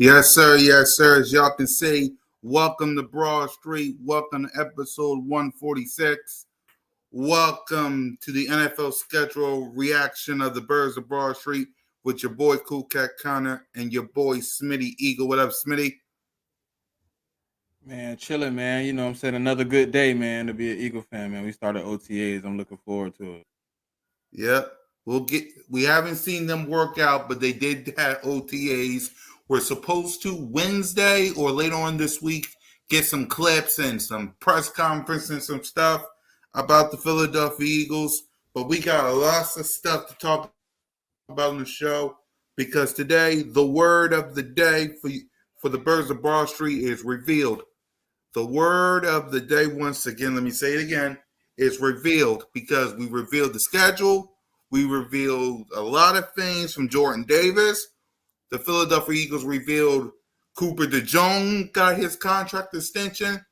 Yes, sir. Yes, sir. As y'all can see, welcome to Broad Street. Welcome to episode 146. Welcome to the NFL schedule reaction of the Birds of Broad Street with your boy Cool Cat Connor and your boy Smitty Eagle. What up, Smitty? Man, chilling, man. You know what I'm saying? Another good day, man, to be an Eagle fan, man. We started OTAs. I'm looking forward to it. Yep. We haven't seen them work out, but they did have OTAs. We're supposed to Wednesday or later on this week get some clips and some press conference and some stuff about the Philadelphia Eagles. But we got lots of stuff to talk about on the show because today the word of the day for the Birds of Broad Street is revealed. The word of the day, once again, let me say it again, is revealed because we revealed the schedule. We revealed a lot of things from Jordan Davis. The Philadelphia Eagles revealed Cooper DeJong got his contract extension.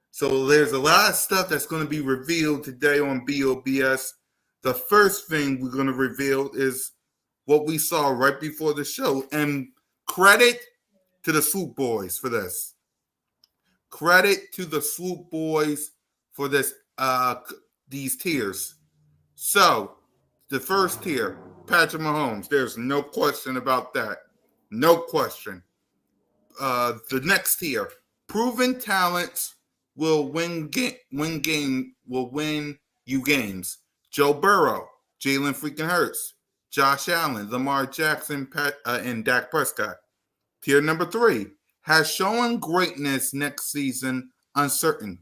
So there's a lot of stuff that's going to be revealed today on B.O.B.S. The first thing we're going to reveal is what we saw right before the show. And credit to the Swoop Boys for this. Credit to the Swoop Boys for this these tiers. So, the first tier, Patrick Mahomes. There's no question about that. No question. The next tier, proven talents will win you games. Joe Burrow, Jalen freaking Hurts, Josh Allen, Lamar Jackson, and Dak Prescott. Tier number 3 has shown greatness next season uncertain.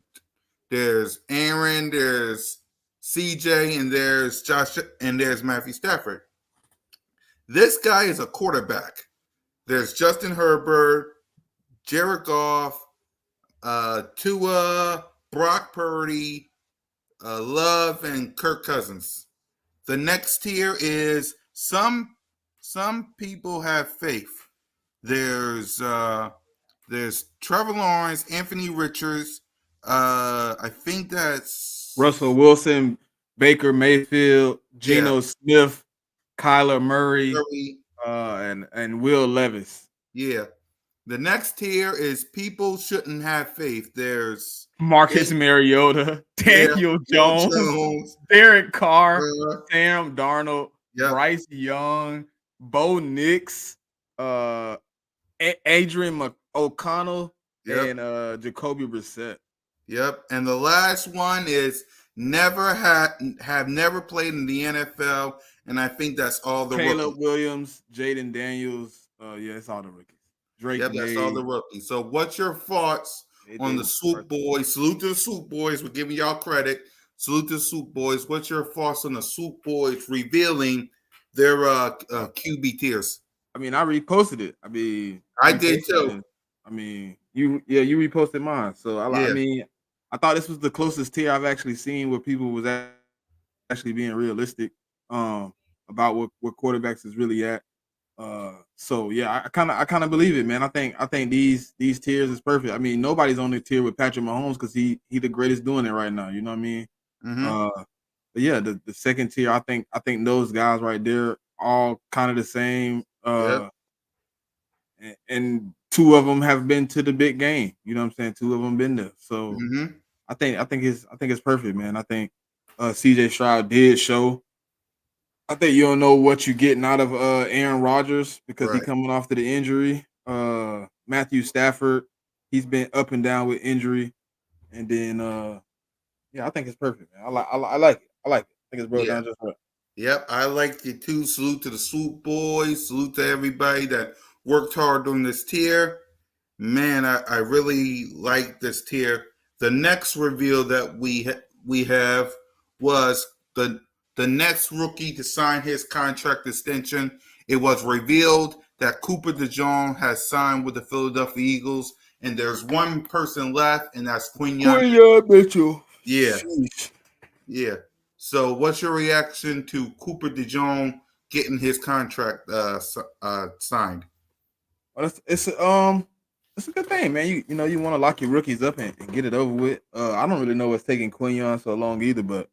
There's Aaron, there's CJ, and there's Josh, and there's Matthew Stafford. This guy is a quarterback. There's Justin Herbert, Jared Goff, Tua, Brock Purdy, Love, and Kirk Cousins. The next tier is some people have faith. There's Trevor Lawrence, Anthony Richards. I think that's Russell Wilson, Baker Mayfield, yeah. Geno Smith, Kyler Murray, Curry. and Will Levis. Yeah. The next tier is people shouldn't have faith. There's Marcus Mariota, Daniel Jones, Derek Carr, Sam Darnold, Bryce Young, Bo Nix, Adrian O'Connell, and Jacoby Brissett. Yep. And the last one is have never played in the NFL, and I think that's all the Caleb Williams, Jaden Daniels. Yeah, it's all the rookies. Drake. Yep, that's all the rookies. So, what's your thoughts on the Swoop Boys? Salute to the Swoop Boys. We're giving y'all credit. Salute to the Swoop Boys. What's your thoughts on the Swoop Boys revealing their QB tiers? I mean, I reposted it. I mean, I did too. It. I mean, you reposted mine. So I mean, I thought this was the closest tier I've actually seen where people was actually being realistic about what quarterbacks is really at. So yeah, I kind of believe it, man. I think these tiers is perfect. I mean, nobody's on the tier with Patrick Mahomes because he the greatest doing it right now. You know what I mean? Mm-hmm. But yeah, the second tier, I think those guys right there all kind of the same. And two of them have been to the big game. You know what I'm saying? Two of them been there. So I think it's perfect, man. I think CJ Stroud did show. I think you don't know what you're getting out of Aaron Rodgers because he's coming off to the injury. Matthew Stafford, he's been up and down with injury, and then I think it's perfect, man. I like it. I like it. I think it's broke down just right. Yep, I like it too. Salute to the Swoop Boys. Salute to everybody that worked hard on this tier. Man, I really like this tier. The next reveal that we have was the next rookie to sign his contract extension. It was revealed that Cooper DeJong has signed with the Philadelphia Eagles, and there's one person left, and that's Quinyon Mitchell. Yeah. Yeah. So what's your reaction to Cooper DeJong getting his contract signed? Well, it's a good thing, man. You know you want to lock your rookies up and get it over with. I don't really know what's taking Quinyon so long either, but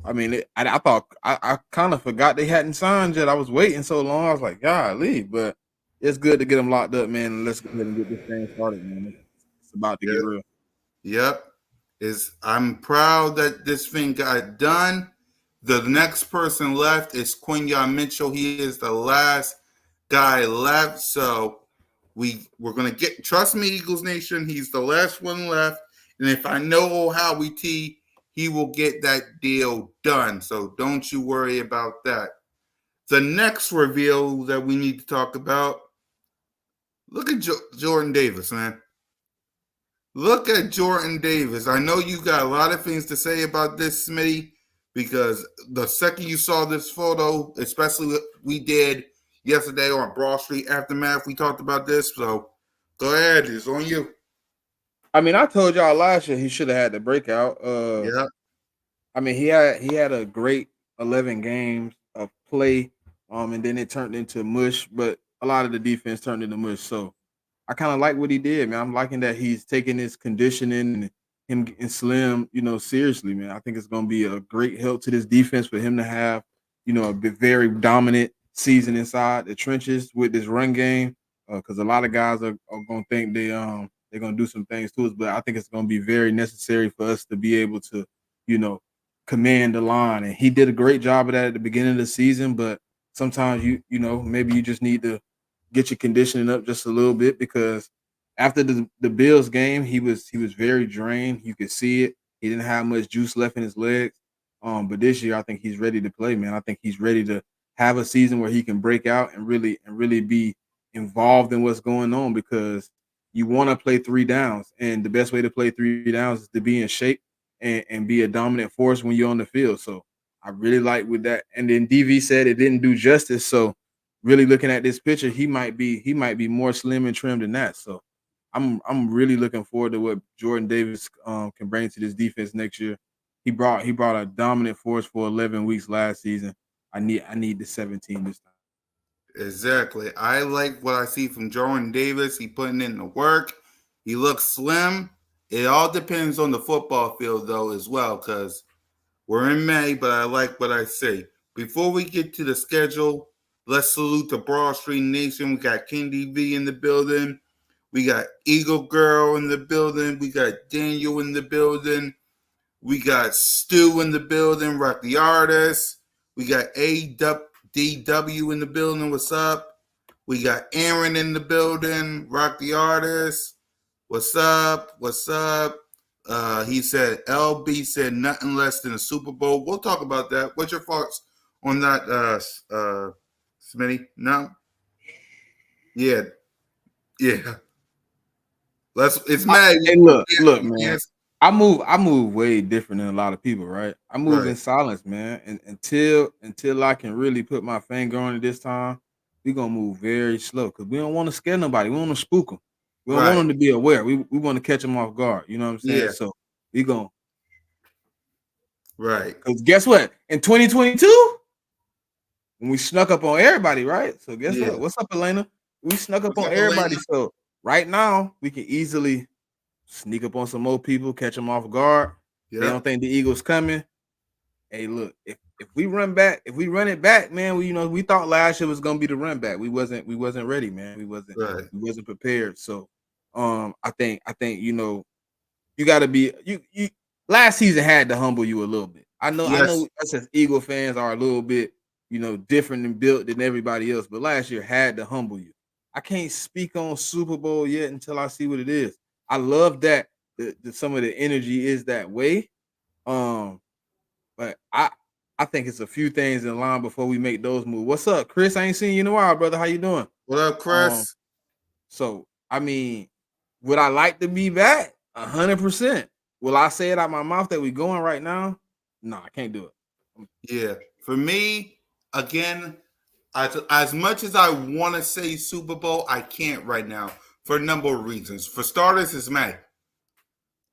I mean, I thought I kind of forgot they hadn't signed yet. I was waiting so long. I was like, golly, but it's good to get them locked up, man. And let's go ahead and get this thing started, man. It's about to get Yep. real. Yep. I'm proud that this thing got done. The next person left is Quinyon Mitchell. He is the last guy left. So we're gonna get, trust me, Eagles Nation. He's the last one left. And if I know Howie T, he will get that deal done. So don't you worry about that. The next reveal that we need to talk about. Look at Jordan Davis, man. Look at Jordan Davis. I know you got a lot of things to say about this, Smitty, because the second you saw this photo, especially what we did yesterday on Broad Street Aftermath, we talked about this. So go ahead. It's on you. I mean, I told y'all last year he should have had the breakout. Yeah. I mean, he had a great 11 games of play, and then it turned into mush. But a lot of the defense turned into mush. So I kind of like what he did, man. I'm liking that he's taking his conditioning and him getting slim, seriously, man. I think it's going to be a great help to this defense for him to have, a very dominant season inside the trenches with this run game. Because a lot of guys are going to think they're going to do some things to us, but I think it's going to be very necessary for us to be able to, you know, command the line. And he did a great job of that at the beginning of the season, but sometimes maybe you just need to get your conditioning up just a little bit because after the Bills game, he was very drained. You could see it. He didn't have much juice left in his legs. But this year, I think he's ready to play, man. I think he's ready to have a season where he can break out and really be involved in what's going on because you want to play three downs, and the best way to play three downs is to be in shape and be a dominant force when you're on the field. So I really like with that. And then DV said it didn't do justice. So really looking at this picture, he might be more slim and trim than that. So I'm really looking forward to what Jordan Davis can bring to this defense next year. He brought a dominant force for 11 weeks last season. I need the 17 this time. Exactly. I like what I see from Jordan Davis. He putting in the work. He looks slim. It all depends on the football field, though, as well, because we're in May, but I like what I see. Before we get to the schedule, let's salute the Broad Street Nation. We got King DV in the building. We got Eagle Girl in the building. We got Daniel in the building. We got Stu in the building, Rock the Artist. We got ADW in the building. What's up? We got Aaron in the building, Rock the Artist. What's up? What's up? He said LB said nothing less than a Super Bowl. We'll talk about that. What's your thoughts on that, Smitty? No? Yeah. Yeah. It's May. Hey, look, man. I move way different than a lot of people, right? I move Right. in silence, man. And until I can really put my finger on it this time, we gonna move very slow because we don't want to scare nobody. We want to spook them. We don't want Right. them to be aware. We want to catch them off guard. You know what I'm saying? Yeah. So we gonna Right. because guess what? In 2022, when we snuck up on everybody, right? So guess Yeah. what? What's up, Elena? We snuck up What's on up, Elena? everybody. So right now we can easily sneak up on some more people, catch them off guard. They Yep. don't think the Eagles coming. Hey, look, if we run back, if we run it back, man, we thought last year was gonna be the run back. We wasn't ready, man. We wasn't Right. we wasn't prepared. So I think you gotta be you last season had to humble you a little bit. I know Yes. us as Eagle fans are a little bit, different and built than everybody else, but last year had to humble you. I can't speak on Super Bowl yet until I see what it is. I love that some of the energy is that way. Um, but I think it's a few things in line before we make those moves. What's up, Chris? I ain't seen you in a while, brother. How you doing? What up, Um, Chris? so I mean, would I like to be back? 100%. Will I say it out my mouth that we going right now? No, I can't do it. Yeah. For me, again, as much as I want to say Super Bowl, I can't right now for a number of reasons. For starters, it's May.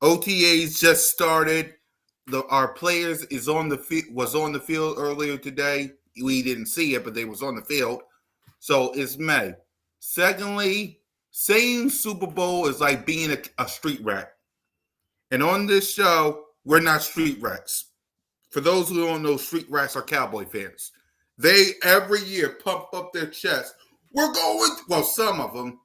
OTAs just started. Our players was on the field earlier today. We didn't see it, but they was on the field. So it's May. Secondly, saying Super Bowl is like being a street rat. And on this show, we're not street rats. For those who don't know, street rats are Cowboy fans. They every year pump up their chest. We're going. Well, some of them.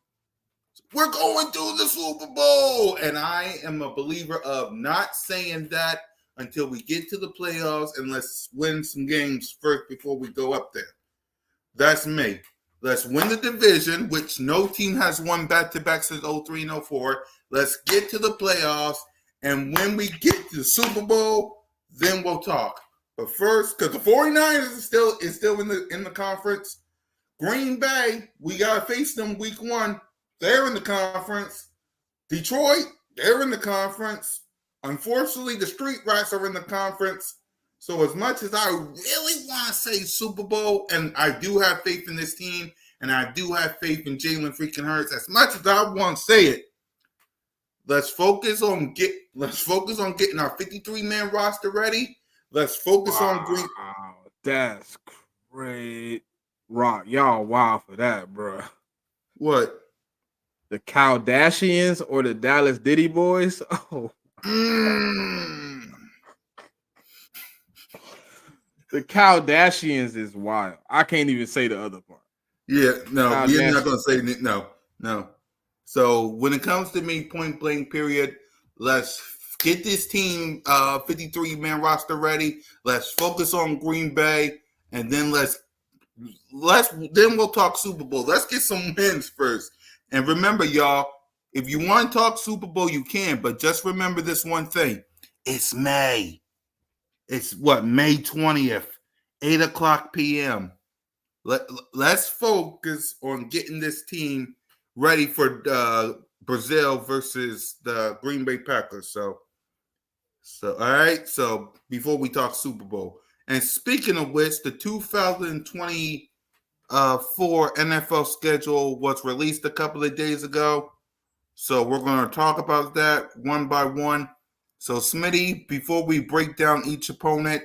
We're going to the Super Bowl, and I am a believer of not saying that until we get to the playoffs and let's win some games first before we go up there. That's me. Let's win the division, which no team has won back to back since 03 and 04. Let's get to the playoffs. And when we get to the Super Bowl, then we'll talk. But first, because the 49ers is still in the conference. Green Bay, we gotta face them week one. They're in the conference. Detroit, they're in the conference. Unfortunately, the Street Rats are in the conference. So as much as I really want to say Super Bowl, and I do have faith in this team, and I do have faith in Jalen freaking Hurts, as much as I want to say it, let's focus on getting our 53-man roster ready. Let's focus on Green. Wow, that's great. Rock, y'all wow for that, bro. What? The Kardashians or the Dallas Diddy Boys? Oh. The Kardashians is wild. I can't even say the other part. Yeah, no, we're not going to say no. So when it comes to me, point blank, period, let's get this team 53-man roster ready. Let's focus on Green Bay, and then then we'll talk Super Bowl. Let's get some wins first. And remember, y'all, if you want to talk Super Bowl, you can, but just remember this one thing. It's May. It's what, May 20th, 8 o'clock p.m. Let's focus on getting this team ready for Brazil versus the Green Bay Packers. So all right. So before we talk Super Bowl, and speaking of which, the 2024 NFL schedule was released a couple of days ago. So we're going to talk about that one by one. So Smitty, before we break down each opponent,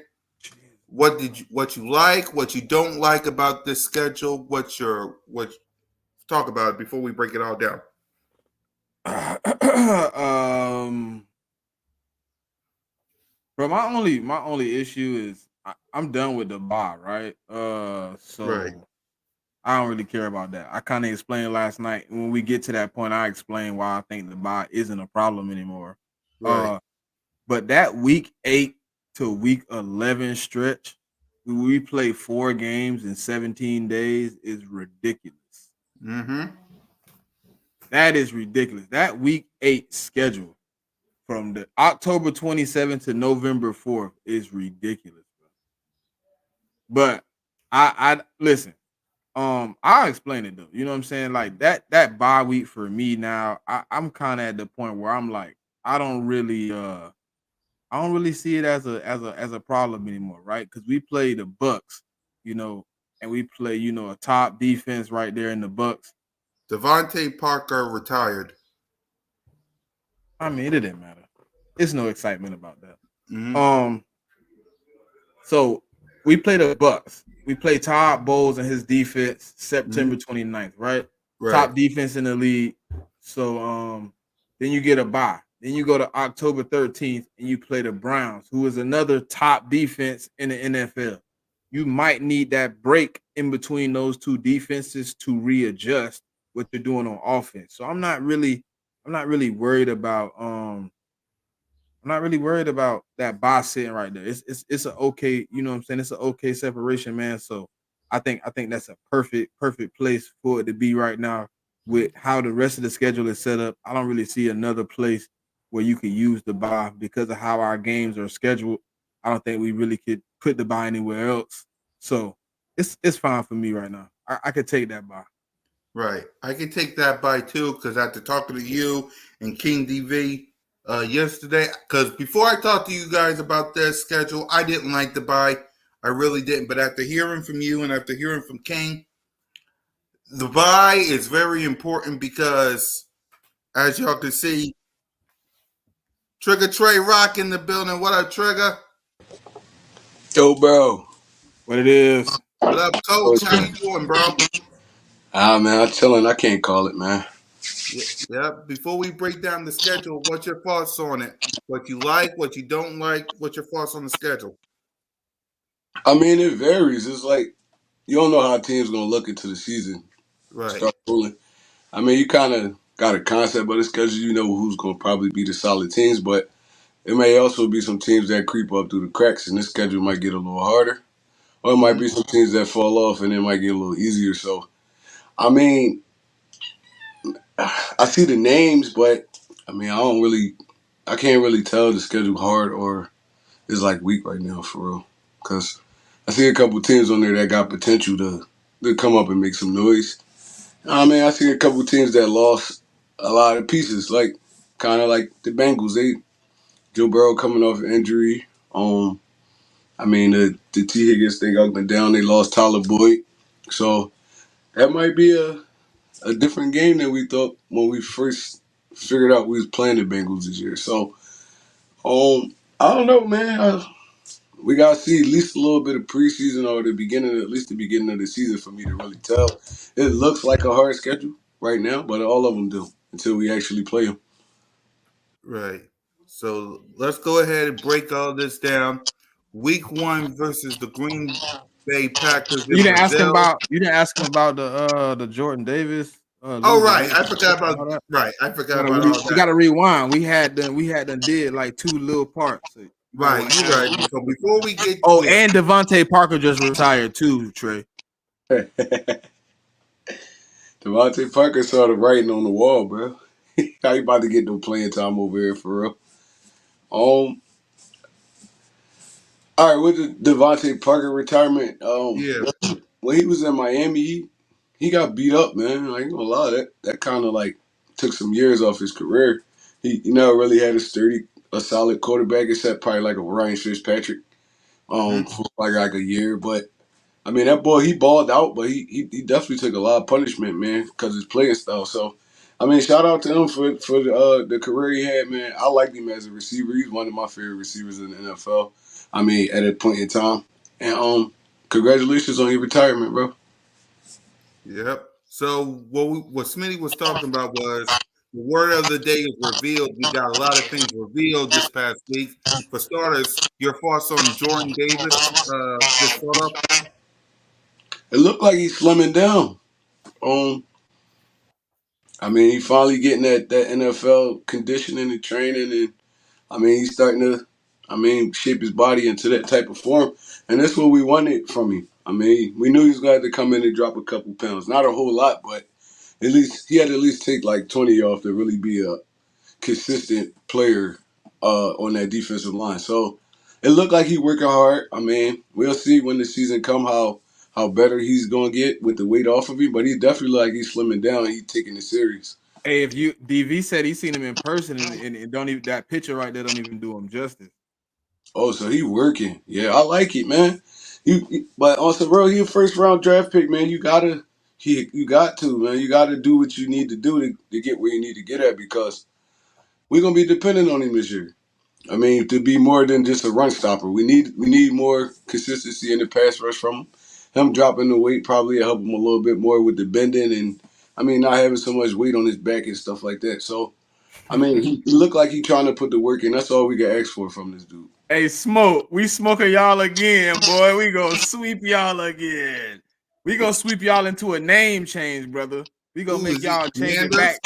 what you like, what you don't like about this schedule, talk about it before we break it all down. Bro, my only issue is I'm done with the bye, right? So right. I don't really care about that. I kind of explained last night. When we get to that point, I explain why I think the bye isn't a problem anymore. Right. But that week 8 to week 11 stretch, we play 4 games in 17 days is ridiculous. Mm-hmm. That is ridiculous. That week 8 schedule from the October 27th to November 4th is ridiculous, bro. But I listen. I'll explain it though. You know what I'm saying? Like that bye week for me now, I'm kind of at the point where I'm like, I don't really see it as a problem anymore, right? Because we play the Bucks, you know, and we play, you know, a top defense right there in the Bucks. Devontae Parker retired. I mean, it didn't matter. There's no excitement about that. Mm-hmm. So we play the Bucks. We play Todd Bowles and his defense September 29th, right? Top defense in the league. So then you get a bye. Then you go to October 13th and you play the Browns, who is another top defense in the NFL. You might need that break in between those two defenses to readjust what you're doing on offense. So I'm not really worried about that bye sitting right there. It's an okay, you know what I'm saying? It's an okay separation, man. So I think that's a perfect place for it to be right now with how the rest of the schedule is set up. I don't really see another place where you could use the bye because of how our games are scheduled. I don't think we really could put the bye anywhere else. So it's fine for me right now. I could take that bye. Right. I can take that bye too, because after talking to you and King DV yesterday, because before I talked to you guys about their schedule, I didn't like the bye. I really didn't. But after hearing from you and after hearing from King, the bye is very important because, as y'all can see, Trigger Trey Rock in the building. What up, Trigger? Yo, bro. What it is? What up, Coach? How you doing, bro? Man, I'm chilling. I can't call it, man. Yeah. Before we break down the schedule, what's your thoughts on it? What you like, what you don't like, what's your thoughts on the schedule? I mean, it varies. It's like you don't know how a team's gonna look into the season. Right. start rolling. I mean, you kind of got a concept of the schedule. You know who's going to probably be the solid teams, but it may also be some teams that creep up through the cracks, and this schedule might get a little harder. Or it might Hmm. be some teams that fall off, and it might get a little easier. So, I mean, I see the names, but I mean, I can't really tell the schedule hard or is like weak right now for real. Because I see a couple teams on there that got potential to come up and make some noise. I mean, I see a couple teams that lost a lot of pieces, like kind of like the Bengals. Joe Burrow coming off an injury. I mean the T Higgins thing up and down. They lost Tyler Boyd, so that might be a different game than we thought when we first figured out we was playing the Bengals this year. So I don't know, man. We gotta see at least a little bit of preseason or at least the beginning of the season for me to really tell. It looks like a hard schedule right now, but all of them do until we actually play them. Right. So let's go ahead and break all this down. Week 1 versus the Green Bay Packers You in didn't ask him Brazil. about the Jordan Davis, Oh, losing right. weight I and forgot about all that. right. I forgot Gotta about all we that. gotta rewind. We had done did like two little parts. So you might Right. want to You're ask right. him real So quick. before we get Oh, to it, and Devontae Parker just retired too, Trey. Devontae Parker saw the writing on the wall, bro. How you about to get no playing time over here for real? Um, all right, with the Devontae Parker retirement, yeah. when he was in Miami, he got beat up, man. I ain't gonna lie, that kind of like took some years off his career. He never really had a solid quarterback, except probably like a Ryan Fitzpatrick, Hmm. for like a year. But I mean, that boy, he balled out, but he definitely took a lot of punishment, man, because his playing style. So, I mean, shout out to him for the career he had, man. I liked him as a receiver. He's one of my favorite receivers in the NFL. I mean, at a point in time, and congratulations on your retirement, bro. Yep. So what Smitty was talking about was the word of the day is revealed. We got a lot of things revealed this past week. For starters, your thoughts on Jordan Davis? Just start off. It looked like he's slimming down. Um, I mean, he finally getting that NFL conditioning and training, and I mean, he's starting to, shape his body into that type of form, and that's what we wanted from him. I mean, we knew he was going to have to come in and drop a couple pounds, not a whole lot, but at least he had to at least take like 20 off to really be a consistent player on that defensive line. So it looked like he working hard. I mean, we'll see when the season come how better he's gonna get with the weight off of him. But he definitely like he's slimming down. He's taking it serious. Hey, if you DV said he seen him in person and don't even that picture right there don't even do him justice. Oh, so he working. Yeah, I like it, man. But on some real, he a first round draft pick, man. You got to, man. You got to do what you need to do to get where you need to get at because we're gonna be dependent on him this year. I mean, to be more than just a run stopper, we need more consistency in the pass rush from him. Him dropping the weight probably help him a little bit more with the bending and I mean not having so much weight on his back and stuff like that. So I mean, he looked like he trying to put the work in. That's all we can ask for from this dude. Hey, smoke. We smoking y'all again, boy. We gonna sweep y'all again. We gonna sweep y'all into a name change, brother. We gonna Ooh, make is he y'all change it Commanders? back.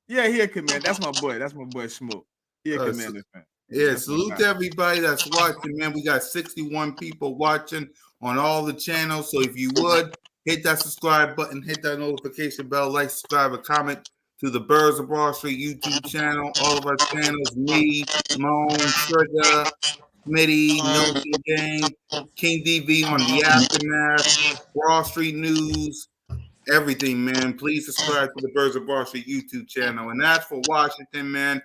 Yeah, he a command. That's my boy. That's my boy Smoke. He a Uh, commander fan. Yeah, Yeah, that's my salute guy. to everybody that's watching, man. We got 61 people watching on all the channels. So if you would hit that subscribe button, hit that notification bell, like, subscribe, and comment to the Birds of Broad Street YouTube channel, all of our channels, me, Moan, Trigger, Smitty, Milton Gang, King DV on the Aftermath, Broad Street News, everything, man. Please subscribe to the Birds of Broad Street YouTube channel. And as for Washington, man,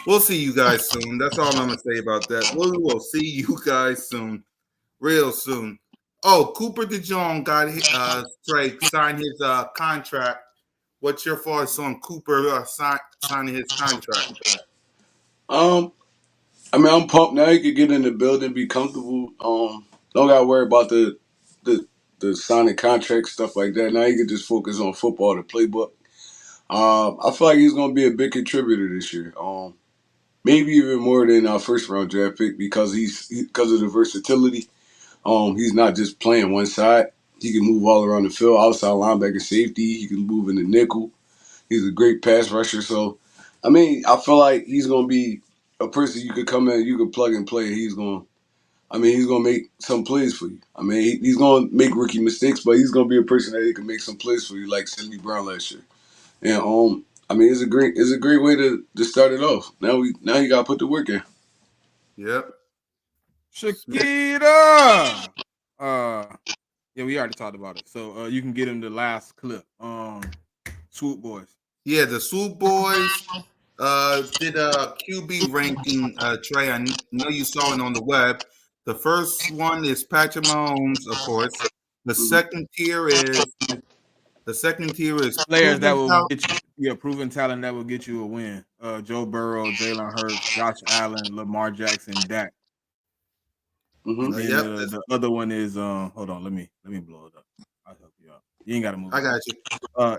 we'll see you guys soon. That's all I'm gonna say about that. We will see you guys soon, real soon. Oh, Cooper DeJong got Drake signed his contract. What's your thoughts on Cooper signing his contract? Um, I mean, I'm pumped now. He could get in the building, be comfortable. Don't gotta worry about the the signing contract stuff like that. Now he can just focus on football, the playbook. I feel like he's gonna be a big contributor this year. Maybe even more than our first round draft pick because because of the versatility. He's not just playing one side. He can move all around the field, outside linebacker, safety. He can move in the nickel. He's a great pass rusher. So, I mean, I feel like he's gonna be a person you could come in, you could plug and play. He's gonna make some plays for you. I mean, he's gonna make rookie mistakes, but he's gonna be a person that he can make some plays for you, like Sidney Brown last year. And I mean, it's a great way to start it off. Now you got to put the work in. Yep. Smith. Shakira. Yeah, we already talked about it. So you can get him the last clip. Swoop Boys. Yeah, the Swoop Boys did a QB ranking, Trey. I know you saw it on the web. The first one is Patrick Mahomes, of course. The Mhm. second tier is Players that proven will talent. get you, proven talent that will get you a win. Joe Burrow, Jalen Hurts, Josh Allen, Lamar Jackson, Dak. And Mhm. then Yep, the other one is hold on, let me blow it up. I'll help you out. You ain't gotta move I it. got you.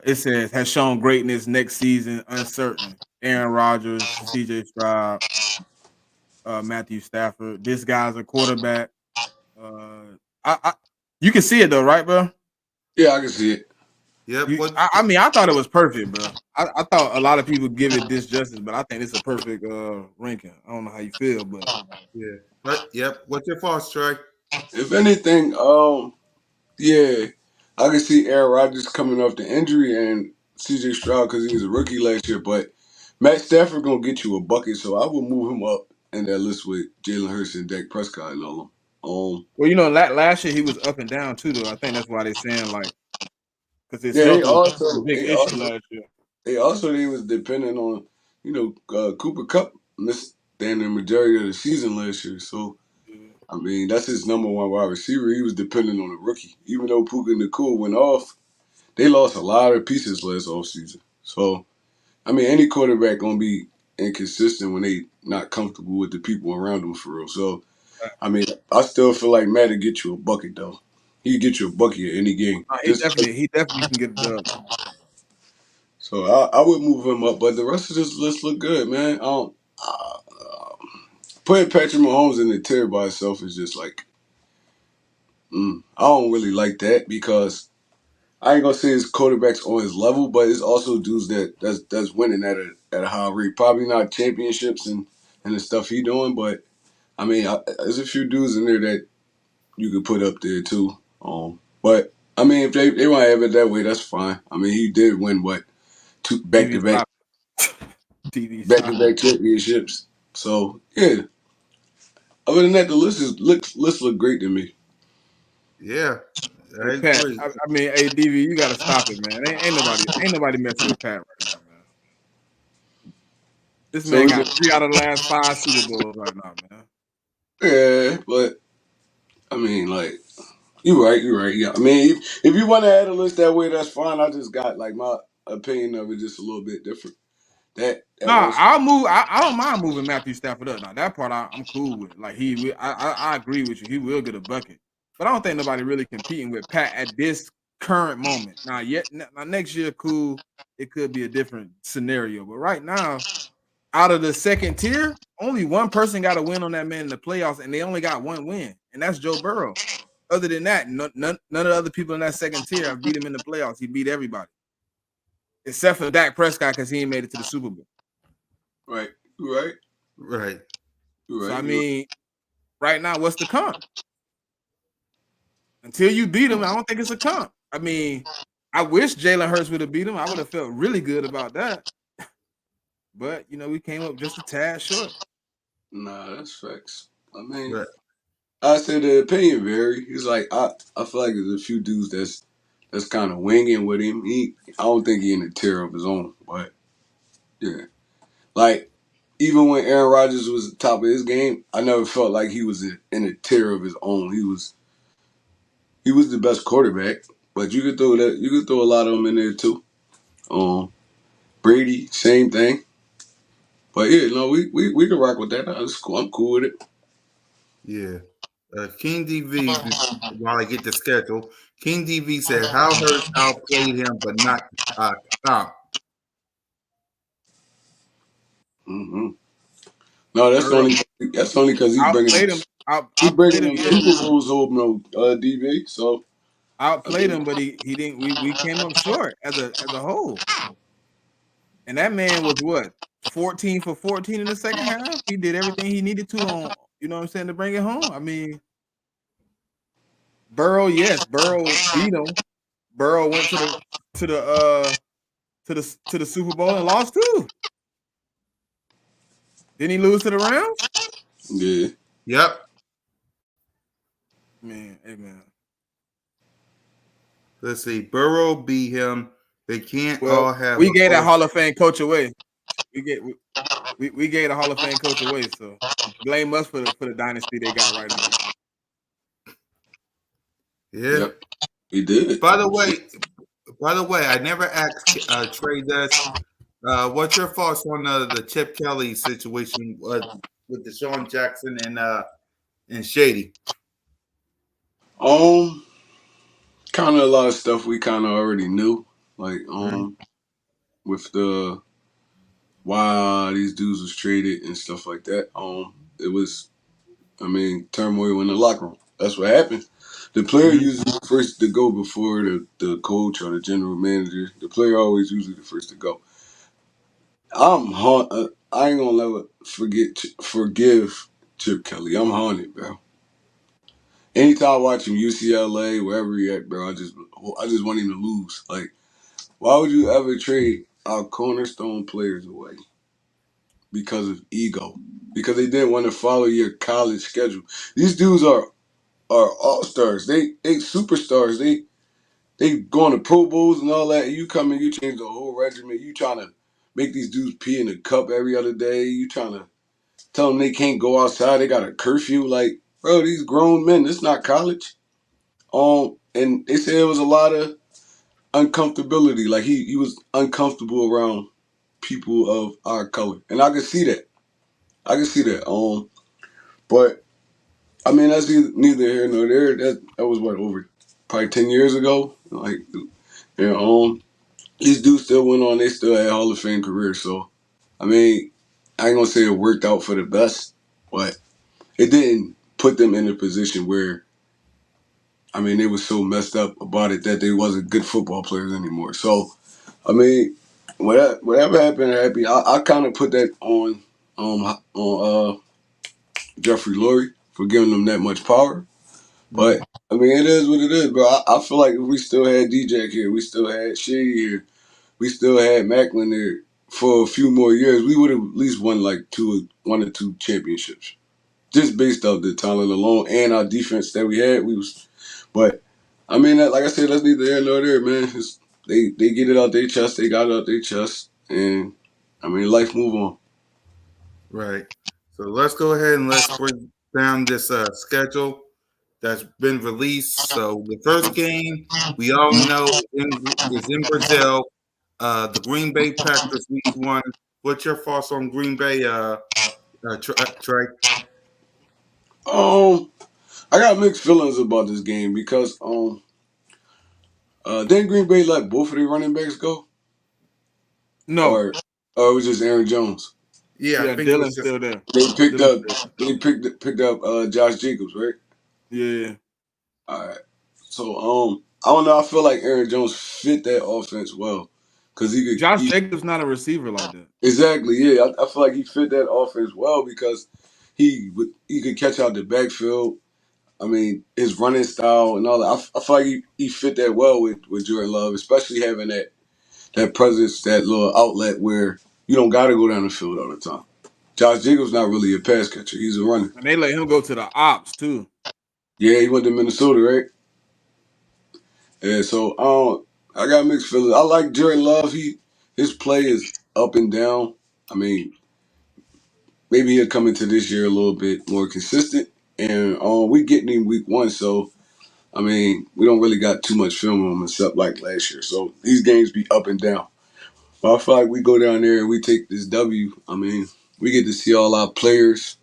It says has shown greatness next season, uncertain. Aaron Rodgers, CJ Stroud, Matthew Stafford. This guy's a quarterback. I you can see it though, right, bro? Yeah, I can see it. Yep. What? I mean, I thought it was perfect, bro. I thought a lot of people give it disjustice, but I think it's a perfect ranking. I don't know how you feel, but Yeah. But yep. What's your thoughts, Trey? If anything, yeah, I can see Aaron Rodgers coming off the injury and C.J. Stroud because he was a rookie last year. But Matt Stafford gonna get you a bucket, so I will move him up in that list with Jalen Hurts and Dak Prescott and all them. well, last year he was up and down too, though. I think that's why they're saying like because his Yeah, health was a big they issue also last year. they was dependent on Cooper Cup missed the majority of the season last year. So Yeah. I mean that's his number one wide receiver. He was dependent on a rookie. Even though Puka Nakua went off, they lost a lot of pieces last offseason. So I mean any quarterback gonna be inconsistent when they not comfortable with the people around them for real. So I mean I still feel like Matt will get you a bucket though. He can get you a bucket at any game. He definitely can get it done. So I would move him up, but the rest of this list look good, man. Putting Patrick Mahomes in the tier by itself is just like, I don't really like that because I ain't gonna say his quarterbacks on his level, but it's also dudes that's winning at a high rate. Probably not championships and the stuff he doing, but I mean, there's a few dudes in there that you could put up there too. But I mean, if they want to have it that way, that's fine. I mean, he did win what two back to TV back stop. TV back to stop. back championships. So yeah. Other than that, the list look great to me. Yeah, Hey I Pat, agree. I mean, hey DV, you gotta stop it, man. Ain't nobody messing with Pat right now, man. This So man we got just 3 out of the last 5 Super Bowls right now, man. yeah, but I mean, like you're right. Yeah, I mean, if you want to add a list that way, that's fine. I just got like my opinion of it just a little bit different. That Nah, one, I'll move. I don't mind moving Matthew Stafford up. Now that part I'm cool with. Like he will. I agree with you. He will get a bucket, but I don't think nobody really competing with Pat at this current moment. Now next year, cool. It could be a different scenario, but right now, out of the second tier, only one person got a win on that man in the playoffs, and they only got one win, and that's Joe Burrow. Other than that, none of the other people in that second tier have beat him in the playoffs. He beat everybody except for Dak Prescott because he ain't made it to the Super Bowl. right, you right, Right. you So right, I you right. mean, right now, what's the comp? Until you beat him, I don't think it's a comp. I mean, I wish Jalen Hurts would have beat him. I would have felt really good about that. But we came up just a tad short. Nah, that's facts. I mean, Right. I said the opinion vary. He's like I feel like there's a few dudes that's kind of winging with him. I don't think he in a tier of his own, but yeah, like even when Aaron Rodgers was at the top of his game, I never felt like he was in a tier of his own. He was the best quarterback, but you could throw that you could throw a lot of them in there too. Um, Brady, same thing. But yeah, no, we can rock with that. That's cool. I'm cool with it. Yeah. King DV, while I get the schedule, King DV said how Hurts outplayed him, but not top. Hmm. No, that's only because Outplayed him. he Outplayed bringing him. them Yeah. Super Bowls home, no DB. So outplayed him, but he didn't. We came up short as a whole. And that man was what 14 for 14 in the second half. He did everything he needed to on, you know what I'm saying, to bring it home. I mean, Burrow beat him. Burrow went to the Super Bowl and lost too. Didn't he lose to the Rams? Yeah. Yep. Man, hey man. Let's see. Burrow beat him. They can't Well, all have we a gave that Hall Hall of Fame coach away. We gave the Hall of Fame coach away, so blame us for the dynasty they got right now. Yeah. Yep. He did. By the way, I never asked Trey this. What's your thoughts on the Chip Kelly situation with Deshaun Jackson and Shady? Kind of a lot of stuff we kind of already knew, like with the why these dudes was traded and stuff like that. It was, I mean, turmoil in the locker room. That's what happened. The player Mm-hmm. usually the first to go before the coach or the general manager. The player always usually the first to go. I ain't gonna never forgive Chip Kelly. I'm haunted, bro. Anytime I watch him, UCLA, wherever he at, bro, I just want him to lose. Like, why would you ever trade our cornerstone players away because of ego? Because they didn't want to follow your college schedule. These dudes are all stars. They superstars. They going to Pro Bowls and all that. And you come in, you change the whole regimen. You trying to make these dudes pee in a cup every other day. You trying to tell them they can't go outside. They got a curfew. Like, bro, these grown men. This not college. And they said it was a lot of uncomfortability. Like he was uncomfortable around people of our color, and I can see that. I can see that. But I mean that's neither here nor there. That was what over probably 10 years ago. Like, and these dudes still went on. They still had Hall of Fame careers. So I mean, I ain't gonna say it worked out for the best, but it didn't put them in a position where. I mean, they were so messed up about it that they wasn't good football players anymore. So, I mean, whatever happened, happy. I kind of put that on Jeffrey Lurie for giving them that much power. But I mean, it is what it is, bro. I feel like if we still had DJ here, we still had Shady here, we still had Macklin there for a few more years, we would have at least won like one or two championships, just based off the talent alone and our defense that we had. But I mean, like I said, that's neither here nor there, man. They get it out their chest, they got it out their chest, and I mean, life move on. Right. So let's go ahead and let's break down this schedule that's been released. So the first game we all know is in Brazil. The Green Bay Packers week 1. What's your thoughts on Green Bay, Trey? I got mixed feelings about this game because didn't Green Bay let both of their running backs go, No. or it was just Aaron Jones? Yeah, I Yeah, think it was Dylan's just still there. They picked Dylan's up still there. Josh Jacobs, right? Yeah. All right. So I don't know. I feel like Aaron Jones fit that offense well because Josh Jacobs not a receiver like that. exactly, yeah. I feel like he fit that offense well because he could catch out the backfield. I mean, his running style and all that. I feel like he fit that well with Jordan Love, especially having that presence, that little outlet where you don't got to go down the field all the time. Josh Jacobs not really a pass catcher; he's a runner. And they let him go to the ops too. Yeah, he went to Minnesota, right? Yeah, so I got mixed feelings. I like Jordan Love. His play is up and down. I mean, maybe he'll come into this year a little bit more consistent. And we getting him week 1, so I mean, we don't really got too much film on him except like last year. So these games be up and down. But I feel like we go down there and we take this W. I mean, we get to see all our players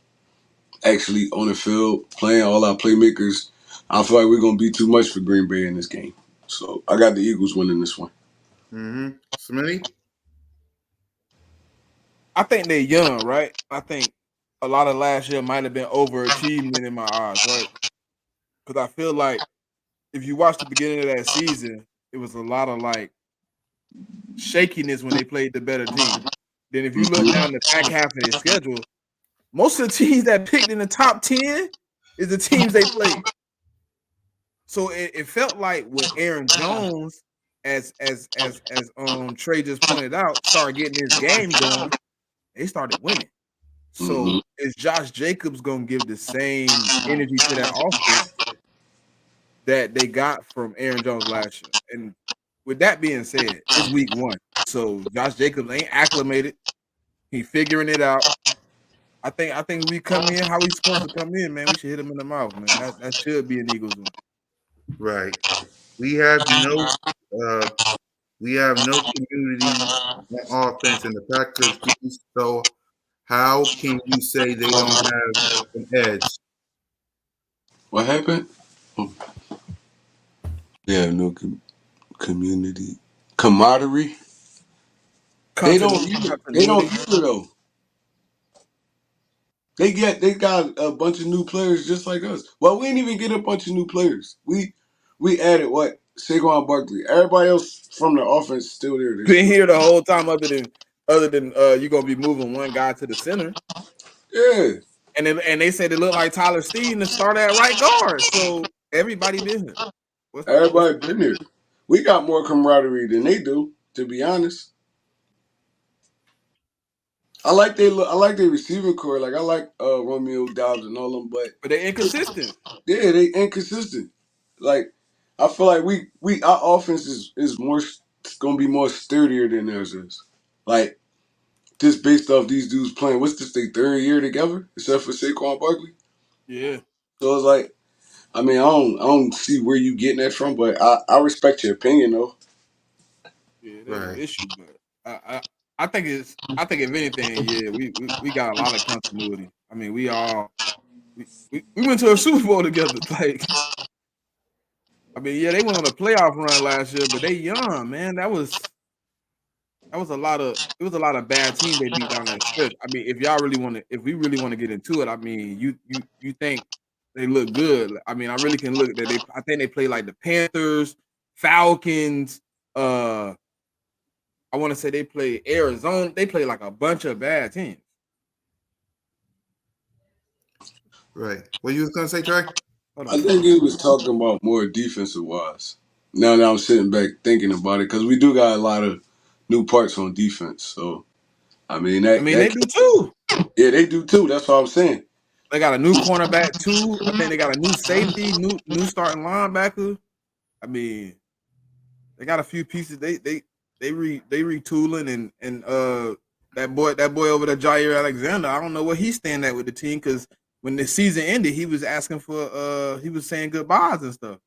actually on the field playing, all our playmakers. I feel like we're gonna be too much for Green Bay in this game. So I got the Eagles winning this one. Smitty? I think they're young, right? I think a lot of last year might have been overachievement in my eyes, right? Because I feel like if you watch the beginning of that season, it was a lot of like shakiness when they played the better team. Then if you look down the back half of their schedule, most of the teams that picked in the top 10 is the teams they played. So it felt like with Aaron Jones, as Trey just pointed out, started getting his game going, they started winning. So is Josh Jacobs gonna give the same energy to that offense that they got from Aaron Jones last year? And with that being said, it's week 1. So Josh Jacobs ain't acclimated. He figuring it out. I think we come in how we supposed to come in, man. We should hit him in the mouth, man. That should be an Eagles win. Right. We have no uh we have no community on offense in the Packers do. So how can you say they don't have an edge? What happened? Yeah, no community camaraderie. They don't either. They don't Continuity. either though. They got a bunch of new players just like us. Well, we didn't even get a bunch of new players. We added what? Saquon Barkley. Everybody else from the offense still there. They Been still here the whole time other than you're gonna be moving one guy to the center. yeah. And they said it looked like Tyler Steen to start at right guard. So everybody been here. What's Everybody been there. We got more camaraderie than they do, to be honest. I like they look. I like their receiving core. Like I like Romeo Dobbs and all them, but but they inconsistent. yeah, they inconsistent. Like I feel like we our offense is more gonna be more sturdier than theirs is. Like just based off these dudes playing. What's this? Their third year together, except for Saquon Barkley. Yeah. So it's like, I mean, I don't see where you getting that from, but I respect your opinion though. Yeah, there's no Right. issue, but I think if anything, yeah, we got a lot of continuity. I mean, we went to a Super Bowl together. Like, I mean, yeah, they went on a playoff run last year, but they young, man. It was a lot of bad teams they beat down that stretch. I mean, if we really want to get into it, I mean, you think they look good. I mean, I really can look at that. I think they play like the Panthers, Falcons, I want to say they play Arizona. They play like a bunch of bad teams. Right. What you was gonna say, Trey? Hold I on. think he was talking about more defensive wise. Now that I'm sitting back thinking about it, because we do got a lot of new parts on defense. So I mean I mean, they that do too. yeah, they do too. That's what I'm saying. They got a new cornerback too. I think they got a new safety, new starting linebacker. I mean, they got a few pieces. They retooling and that boy over there, Jair Alexander. I don't know where he's standing at with the team because when the season ended, he was asking for he was saying goodbyes and stuff.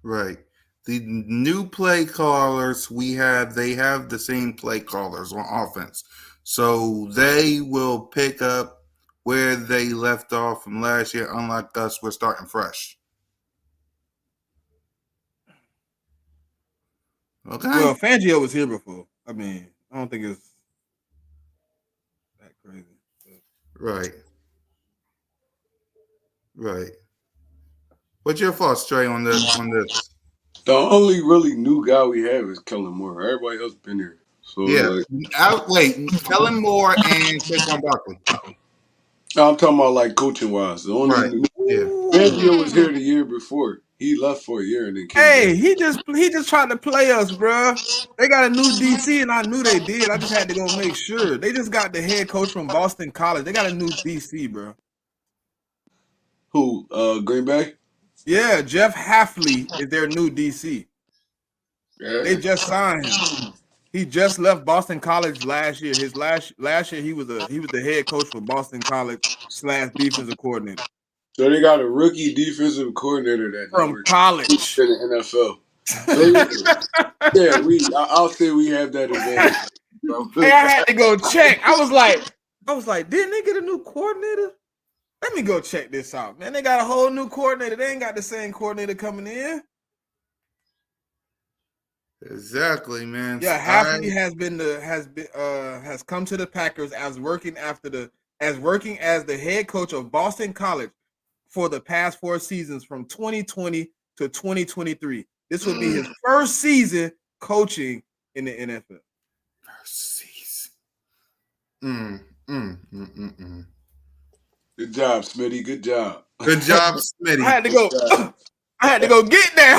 Right. The new play callers they have the same play callers on offense. So they will pick up where they left off from last year. Unlike us, we're starting fresh. Okay. Well, Fangio was here before. I mean, I don't think it's that crazy. But Right. Right. What's your thoughts, Trey, on this? The only really new guy we have is Kellen Moore. Everybody else been here. So Yeah. like, Wait, Kellen Moore and Saquon Barkley. I'm talking about like coaching wise. The only Right. new Yeah. Fangio was here the year before. He left for a year and then came back. hey, he just tried to play us, bro. They got a new DC, and I knew they did. I just had to go make sure. They just got the head coach from Boston College. They got a new DC, bro. Who? Green Bay? Yeah, Jeff Hafley is their new DC. They Yeah. just signed him. He just left Boston College last year. His last year he was the head coach for Boston College / defensive coordinator So they got a rookie defensive coordinator that from never college. in the NFL. So yeah, I'll say we have that advantage, bro. Hey, I had to go check. I was like, didn't they get a new coordinator? Let me go check this out, man. They got a whole new coordinator. They ain't got the same coordinator coming in. Exactly, man. Yeah, Hafley has come to the Packers as working as the head coach of Boston College for the past 4 seasons from 2020 to 2023. This will be his first season coaching in the NFL. First season. Good job, Smitty. Good job. Good job, Smitty. I had to go. I had to go get that.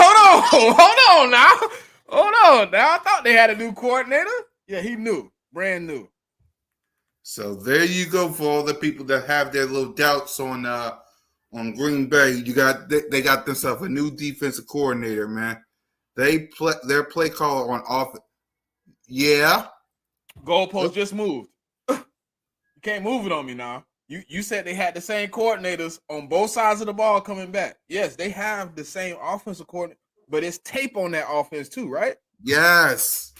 Hold on now. I thought they had a new coordinator. Yeah, he knew, brand new. So there you go for all the people that have their little doubts on Green Bay. They got themselves a new defensive coordinator, man. Their play call on offense. Yeah. Goalpost just moved. You can't move it on me now. You said they had the same coordinators on both sides of the ball coming back. Yes, they have the same offensive coordinator, but it's tape on that offense too, right? Yes.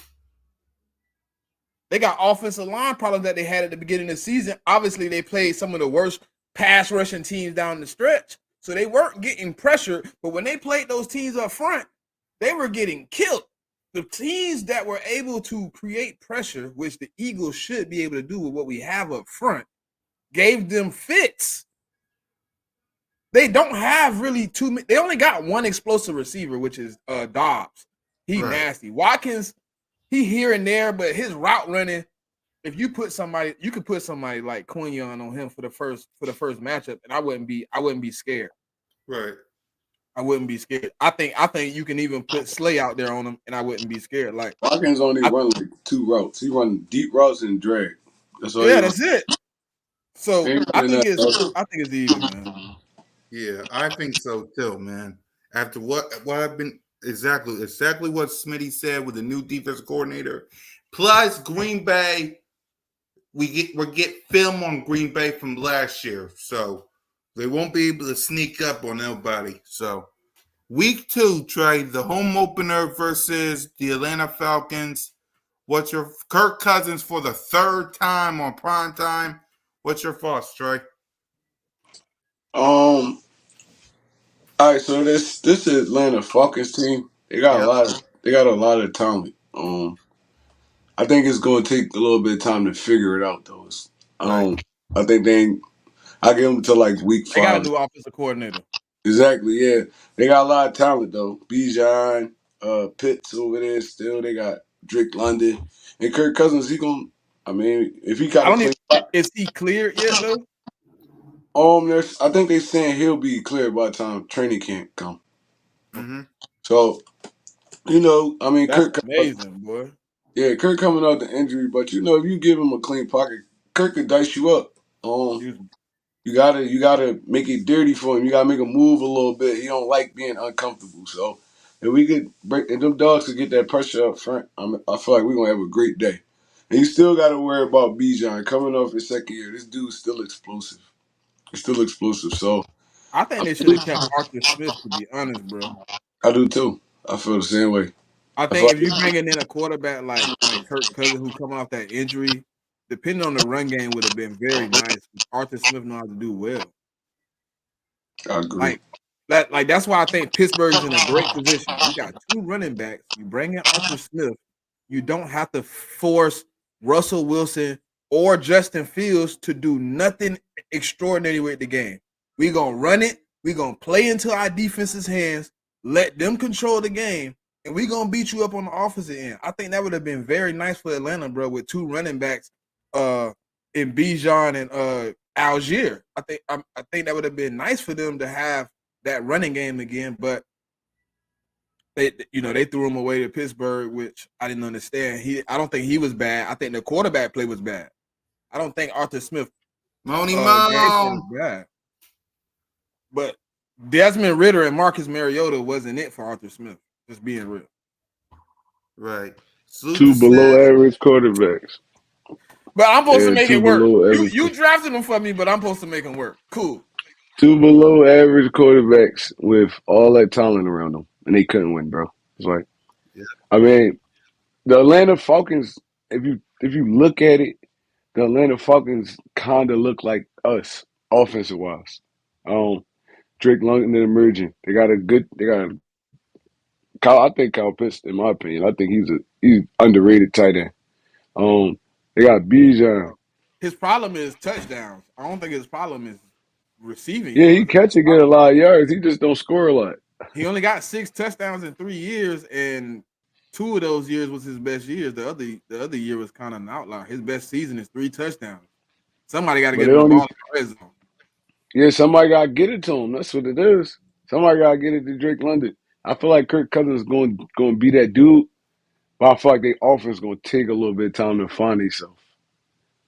They got offensive line problems that they had at the beginning of the season. Obviously, they played some of the worst pass rushing teams down the stretch, so they weren't getting pressure. But when they played those teams up front, they were getting killed. The teams that were able to create pressure, which the Eagles should be able to do with what we have up front, gave them fits. They don't have really too many. They only got one explosive receiver, which is B.O.B.S. He nasty. Watkins, he here and there, but his route running, if you put somebody, you could put somebody like Quinyon on him for the first matchup, and I wouldn't be scared. Right. I wouldn't be scared. I think you can even put Slay out there on him, and I wouldn't be scared. Like Watkins only run like 2 routes. He run deep routes and drag. That's all. Yeah, that's it. So I think it's even, man. Yeah, I think so too, man. After what I've been exactly what Smitty said with the new defensive coordinator, plus Green Bay, we get film on Green Bay from last year, so they won't be able to sneak up on nobody. So week 2, Trey, the home opener versus the Atlanta Falcons. What's your Kirk Cousins for the 3rd time on prime time? What's your thoughts, Trey? All right, so this Atlanta Falcons team, they got a lot of talent. I think it's going to take a little bit of time to figure it out, though. I think I give them to like week 5. They got a new offensive coordinator. Exactly, yeah. They got a lot of talent though. Bijan, Pitts over there still. They got Drake London and Kirk Cousins. If he got a clean spot, is he cleared yet though? I think they saying he'll be cleared by the time training camp come. Mm-hmm. So, That's Kirk amazing, boy. Yeah, Kirk coming out the injury, but if you give him a clean pocket, Kirk could dice you up. You gotta make it dirty for him. You gotta make him move a little bit. He don't like being uncomfortable. So if we could and them dogs could get that pressure up front, I feel like we're gonna have a great day. And you still gotta worry about Bijan coming off his 2nd year. This dude's still explosive. He's still explosive. So I think they should have kept Arthur Smith, to be honest, bro. I do too. I feel the same way. I think if you bringing in a quarterback like Kirk Cousins who coming off that injury, depending on the run game would have been very nice. Arthur Smith knows how to do well. I agree. That's why I think Pittsburgh is in a great position. You got 2 running backs. You bring in Arthur Smith. You don't have to force Russell Wilson or Justin Fields to do nothing extraordinary with the game. We're going to run it. We're going to play into our defense's hands, let them control the game, and we're going to beat you up on the offensive end. I think that would have been very nice for Atlanta, bro, with 2 running backs in Bijan and Algier. I think that would have been nice for them to have that running game again, but they threw him away to Pittsburgh, which I didn't understand. I don't think he was bad. I think the quarterback play was bad. I don't think Arthur Smith was bad. But Desmond Ridder and Marcus Mariota wasn't it for Arthur Smith. Just being real. Right. 2 below average quarterbacks. But I'm supposed to make it work. You drafted them for me, but I'm supposed to make them work. Cool. 2 below average quarterbacks with all that talent around them, and they couldn't win, bro. It's like, the Atlanta Falcons. If you look at it, the Atlanta Falcons kind of look like us offensive wise. Drake London emerging. They got I think Kyle Pitts, in my opinion, I think he's underrated tight end. They got Bijan. His problem is touchdowns. I don't think his problem is receiving Yeah, he yards. catch and get a lot of yards. He just don't score a lot. He only got 6 touchdowns in 3 years, and 2 of those years was his best years. The other year was kind of an outlier. His best season is 3 touchdowns. Somebody got to But get they him the only ball in the red zone. yeah, somebody gotta get it to him. That's what it is. Somebody gotta get it to Drake London. I feel like Kirk Cousins is going to be that dude, but I feel like their offense is going to take a little bit of time to find themselves.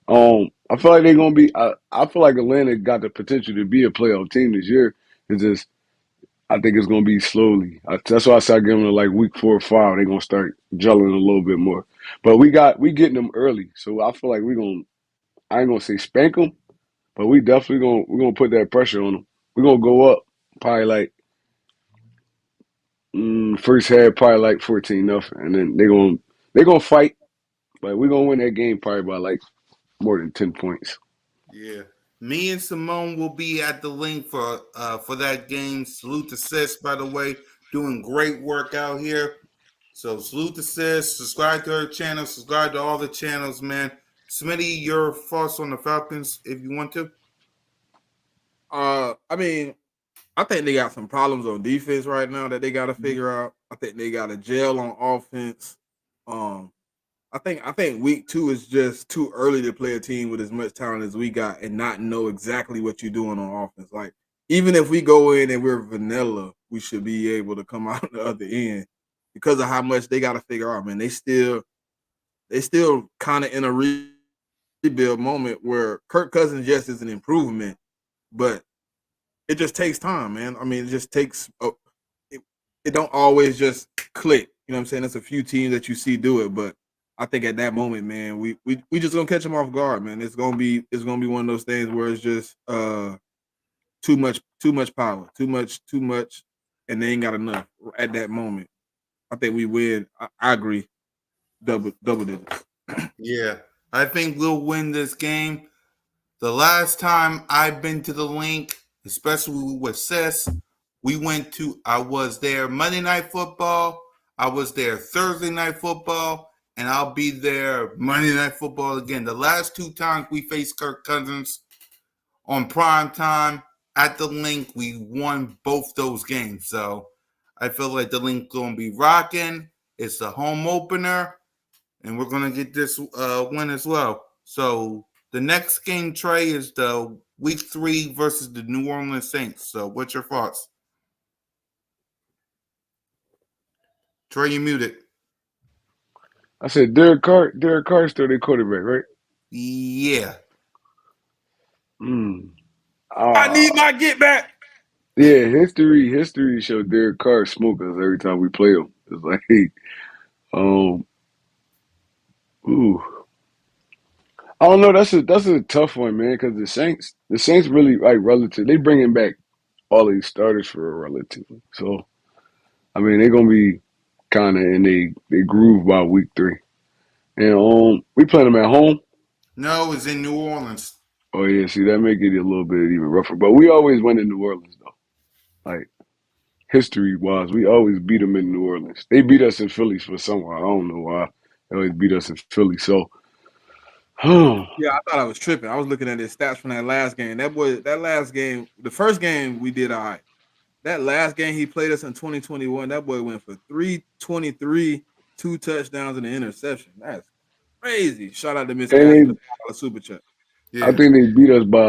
I feel like they're going to be. I feel like Atlanta got the potential to be a playoff team this year. It's just I think it's going to be slowly. That's why I started giving them like week 4 or 5. They're going to start gelling a little bit more. But we getting them early, so I feel like we're going. I ain't gonna say spank them, but we definitely we're gonna put that pressure on them. We're gonna go up probably like first half probably like 14-0, and then they gonna fight, but we're gonna win that game probably by like more than 10 points. Yeah. Me and Simone will be at the link for that game. Salute to Sis, by the way, doing great work out here. So salute to Sis. Subscribe to her channel. Subscribe to all the channels, man. Smitty, your thoughts on the Falcons, if you want to. I mean, I think they got some problems on defense right now that they got to figure out. I think they got a gel on offense. Um, I think week 2 is just too early to play a team with as much talent as we got and not know exactly what you're doing on offense. Like even if we go in and we're vanilla, we should be able to come out the other end because of how much they got to figure out. Man, they still kind of in a rebuild moment where Kirk Cousins just is an improvement, but it just takes time, man. I mean, it just takes it, it don't always just click. You know what I'm saying? There's a few teams that you see do it, but I think at that moment, man, we just gonna catch them off guard, man. It's gonna be one of those things where it's just too much power, too much, and they ain't got enough at that moment. I think we win. I agree, double digits. Yeah. I think we'll win this game. The last time I've been to the link, especially with Sis, I was there Monday Night Football, I was there Thursday Night Football, and I'll be there Monday Night Football again. The last 2 times we faced Kirk Cousins on prime time at the link, we won both those games. So I feel like the link going to be rocking. It's the home opener, and we're going to get this win as well. So the next game, Trey, is the Week 3 versus the New Orleans Saints. So what's your thoughts? Trey, you muted. I said Derek Carr still their quarterback, right? Yeah. Mm. I Ah, need my get back. yeah. History showed Derek Carr smoke us every time we play him. It's like, um, ooh. I don't know. That's a tough one, man. Because the Saints really like relative. They bringing back all these starters for a relatively. So I mean, they're gonna be kind of in they groove by week 3. And we playing them at home. No, it's in New Orleans. Oh yeah, see that make it a little bit even rougher. But we always win in New Orleans though. Like history wise, we always beat them in New Orleans. They beat us in Philly for somehow. I don't know why. They always beat us in Philly. So, yeah, Yeah, I thought I was tripping. I was looking at his stats from that last game. That last game, the first game we did all right. That last game he played us in 2021, that boy went for 323, 2 touchdowns and an interception. That's crazy. Shout out to Miss and Cash for the they, super chat. I Yeah. think they beat us by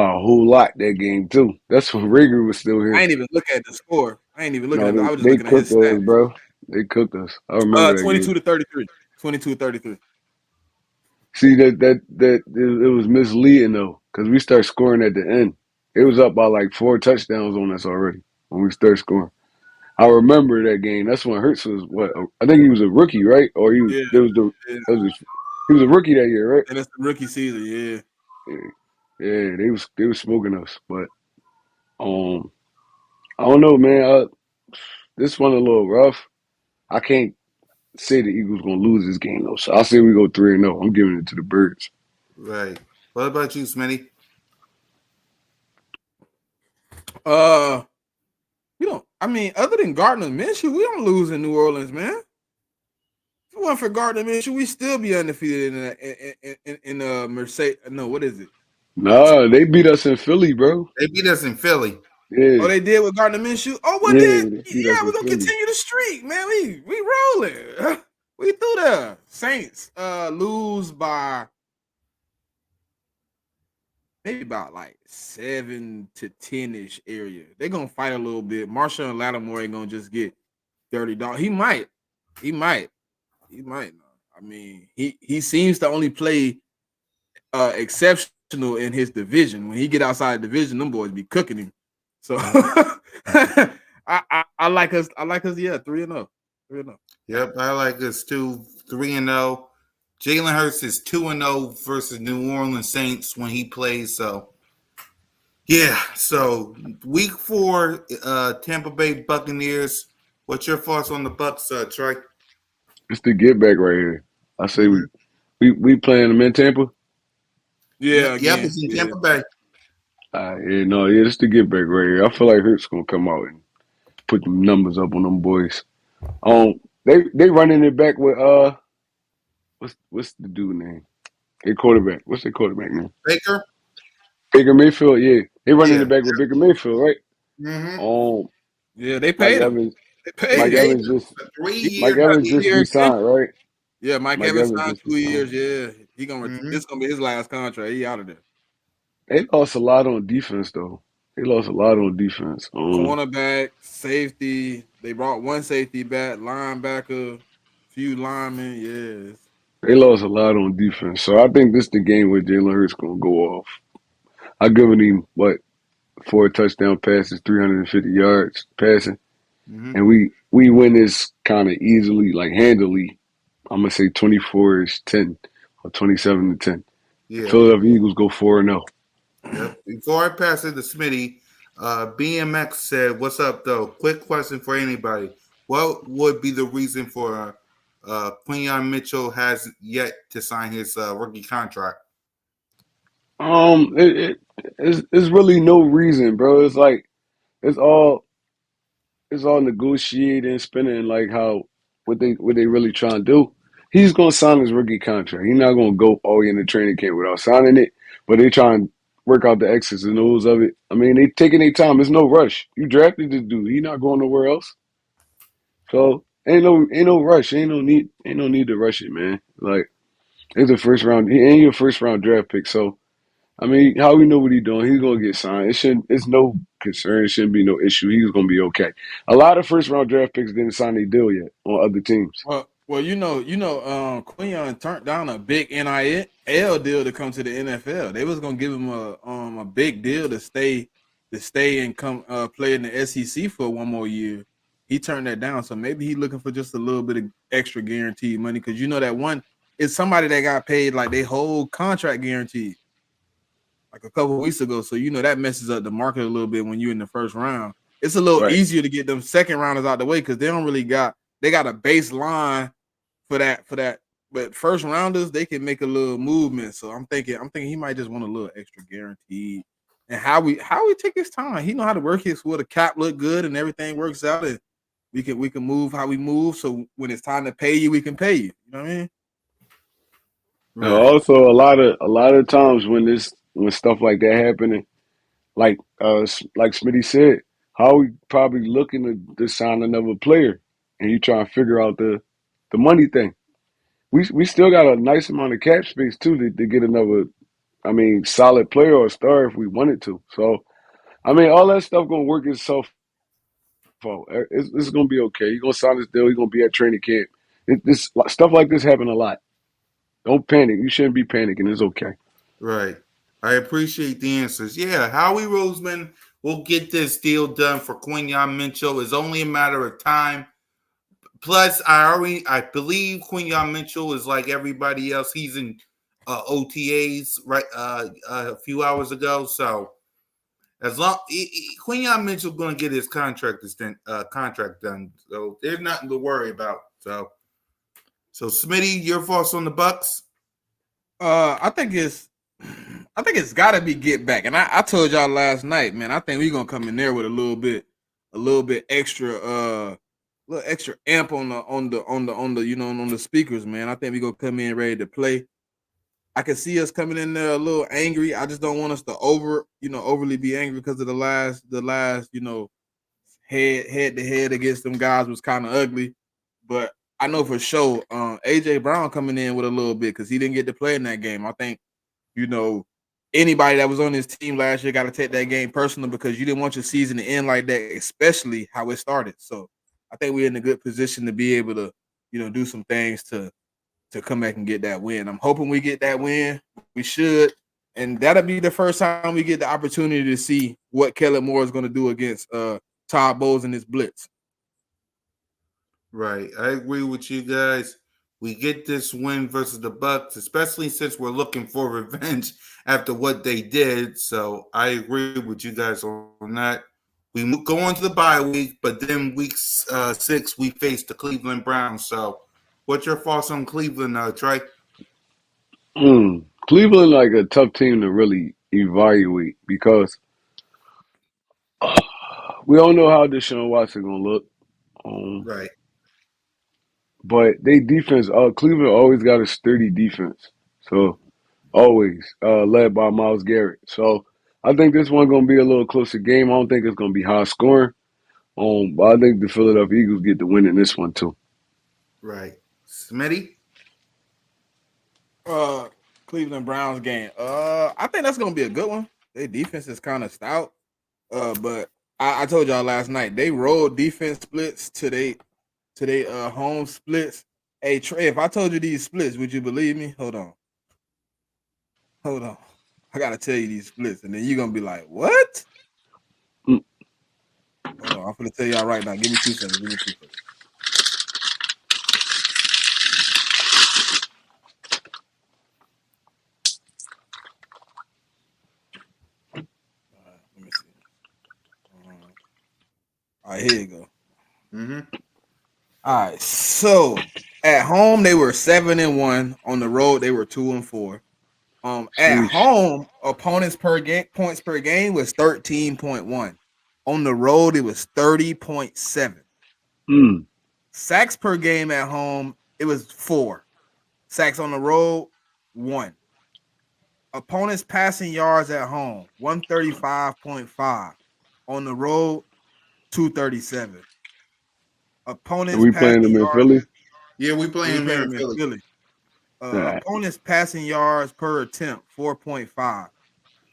a whole lot that game too. That's when Rager was still I here. ain't even look at the score. I ain't even looking No, at I they was just they looking at his cooked us, stats. bro. They cooked us. I remember that 22 game. to 33. 22 to 33. See that it was misleading though, because we start scoring at the end. It was up by like 4 touchdowns on us already when we start scoring. I remember that game. That's when Hurts was what? I think he was a rookie, right? Or he was Yeah, there was the yeah. that was his, he was a rookie that year, right? And it's the rookie season, yeah. Yeah, yeah, they was smoking us, but um, I don't know, man. This one a little rough. I can't say the Eagles gonna lose this game though, so I say we go 3-0. I'm giving it to the Birds. Right. What about you, Smitty? Uh we don't I mean, other than Gardner Minshew, we don't lose in New Orleans, man. If it wasn't for Gardner Minshew, we still be undefeated in Mercedes. No, what is it? Nah, they beat us in Philly, bro. They beat us in Philly. Yeah, Oh, they did with Gardner Minshew. Oh, well yeah, then, they beat us yeah, in we're gonna Philly. continue the streak, man. We rolling. We through there. Saints lose by maybe about like 7 to 10-ish area. They're gonna fight a little bit. Marshall and Lattimore ain't gonna just get $30. He might. He might. He might not. I mean, he seems to only play exceptional in his division. When he get outside the division, them boys be cooking him. So I like us. I like us. Yeah, 3-0. 3-0. Yep, I like us too. 3-0. Jalen Hurts is 2-0 versus New Orleans Saints when he plays. So yeah. So week 4, Tampa Bay Buccaneers. What's your thoughts on the Bucks, Trey? It's the get back right here. I say Mm-hmm. we playing them in Tampa. Yeah, Yep, again. it's in Yeah. Tampa Bay. Yeah, no, yeah, it's the get back right here. I feel like Hurts gonna come out and put them numbers up on them boys. They running it back with what's the dude name? Their quarterback. What's their quarterback name? Baker. Baker Mayfield. Yeah, they running Yeah. it back with Baker Mayfield, right? Mm-hmm. Um, Yeah, they Mike paid him. Evans. They They paid Mike him. paid Evans him just a 3 He year. Mike Evans just 3-year resigned, extension. right? Yeah, Mike Mike Evans Evans signed just 2 years. resigned. Yeah, he gonna. Mm-hmm. This gonna be his last contract. He out of there. They lost a lot on defense though. They lost a lot on defense. Cornerback, safety. They brought one safety back, linebacker, few linemen. Yes. They lost a lot on defense. So I think this the game where Jalen Hurts gonna go off. I given him what 4 touchdown passes, 350 yards passing, Mm-hmm. and we win this kind of easily, like handily. I'm gonna say 24-10 or 27-10. The Yeah. Philadelphia Eagles go 4-0. Yep. Before I pass it to Smitty, BMX said, "What's up, though? Quick question for anybody: what would be the reason for Quinyon Mitchell has yet to sign his rookie contract?" It's really no reason, bro. It's like it's all it's all negotiating, spinning like how what they really trying to do. He's gonna sign his rookie contract. He's not gonna go all in the training camp without signing it. But they trying to work out the X's and O's of it. I mean, they taking their time. There's no rush. You drafted this dude. He not going nowhere else. So ain't no rush. Ain't no need to rush it, man. Like it's a first round. He ain't your first round draft pick. So I mean, how we know what he's doing? He's gonna get signed. It shouldn't. It's no concern. It shouldn't be no issue. He's gonna be okay. A lot of first round draft picks didn't sign their deal yet on other teams. Well, Quinion turned down a big NIL deal to come to the NFL. They was gonna give him a big deal to stay and come play in the SEC for one more year. He turned that down, so maybe he's looking for just a little bit of extra guaranteed money because you know that one is somebody that got paid like they whole contract guaranteed like a couple weeks ago. So you know that messes up the market a little bit when you're in the first round. It's a little Right. easier to get them second rounders out the way because they got a baseline for that. But first rounders, they can make a little movement. So I'm thinking he might just want a little extra guaranteed. And how we take his time. He know how to work his where the cap look good and everything works out. And we can move how we move. So when it's time to pay you, we can pay you. You know what I mean? And Right. also, a lot of times when stuff like that happening, like Smitty said, how we probably looking to sign another player, and you try and figure out the money thing. We still got a nice amount of cap space too to get another. I mean, solid player or star if we wanted to. So I mean, all that stuff gonna work itself out. It's gonna be okay. You're gonna sign this deal. You're gonna be at training camp. This stuff like this happen a lot. Don't panic. You shouldn't be panicking. It's okay. Right. I appreciate the answers. Yeah, Howie Roseman will get this deal done for Quinyon Mitchell. It's only a matter of time. Plus, I believe Quinyon Mitchell is like everybody else. He's in OTAs right a few hours ago. So as long Quinyon Mitchell going to get his contract done, so there's nothing to worry about. So Smitty, your thoughts on the Bucks? I think it's got to be get back. And I told y'all last night, man. I think we're gonna come in there with a little bit extra, little extra amp on the speakers, man. I think we're gonna come in ready to play. I can see us coming in there a little angry. I just don't want us to overly be angry because of the last, head to head against them guys was kind of ugly. But I know for sure, AJ Brown coming in with a little bit because he didn't get to play in that game. I think, you know, anybody that was on his team last year got to take that game personal because you didn't want your season to end like that, especially how it started. So I think we're in a good position to be able to, do some things to come back and get that win. I'm hoping we get that win. We should. And that'll be the first time we get the opportunity to see what Kellen Moore is going to do against Todd Bowles and his blitz. Right. I agree with you guys. We get this win versus the Bucks, especially since we're looking for revenge after what they did. So I agree with you guys on that. We go on to the bye week, but then week 6 we face the Cleveland Browns. So, what's your thoughts on Cleveland, Trey? Cleveland like a tough team to really evaluate because we don't know how Deshaun Watson gonna look. Um, Right. but they defense, Cleveland always got a sturdy defense. So always led by Myles Garrett. So I think this one gonna be a little closer game. I don't think it's gonna be high scoring. But I think the Philadelphia Eagles get the win in this one too. Right. Smitty? Cleveland Browns game. I think that's gonna be a good one. Their defense is kind of stout. But I told y'all last night they rolled defense splits to they home splits. Hey Trey, if I told you these splits, would you believe me? Hold on. I gotta tell you these splits, and then you're gonna be like, what? Mm. Hold on, I'm gonna tell y'all right now. Give me 2 seconds. Give me 2 seconds. Let me see. All right, here you go. Mm-hmm. All right, so at home they were 7-1. On the road they were 2-4. At Sheesh. home, opponents per game points per game was 13.1. On the road, it was 30.7. Mm. Sacks per game at home, it was 4. Sacks on the road, 1. Opponents passing yards at home, 135.5. On the road, 237. Are Opponents we playing passing them in yards, Philly? Yeah, we play we him here playing in them in Philly. Philly. All right. Opponents passing yards per attempt, 4.5.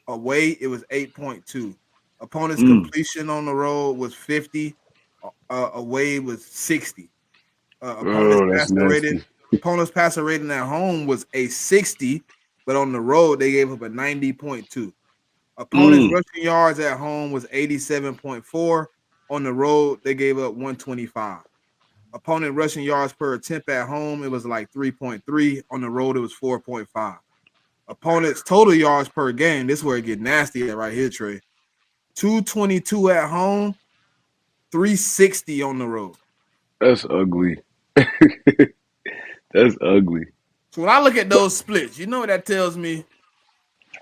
Away, it was 8.2. Opponent's Mm. completion on the road was 50. Away was 60. Opponent's Oh, that's passer rating. nasty. Opponent's passer rating at home was a 60, but on the road they gave up a 90.2. Opponent's Mm. rushing yards at home was 87.4. On the road they gave up 125. Opponent rushing yards per attempt at home it was like 3.3. On the road it was 4.5. Opponents total yards per game. This is where it get nasty at right here, Trey. 222 at home, 360 on the road. That's ugly. That's ugly. So when I look at those splits, you know what that tells me?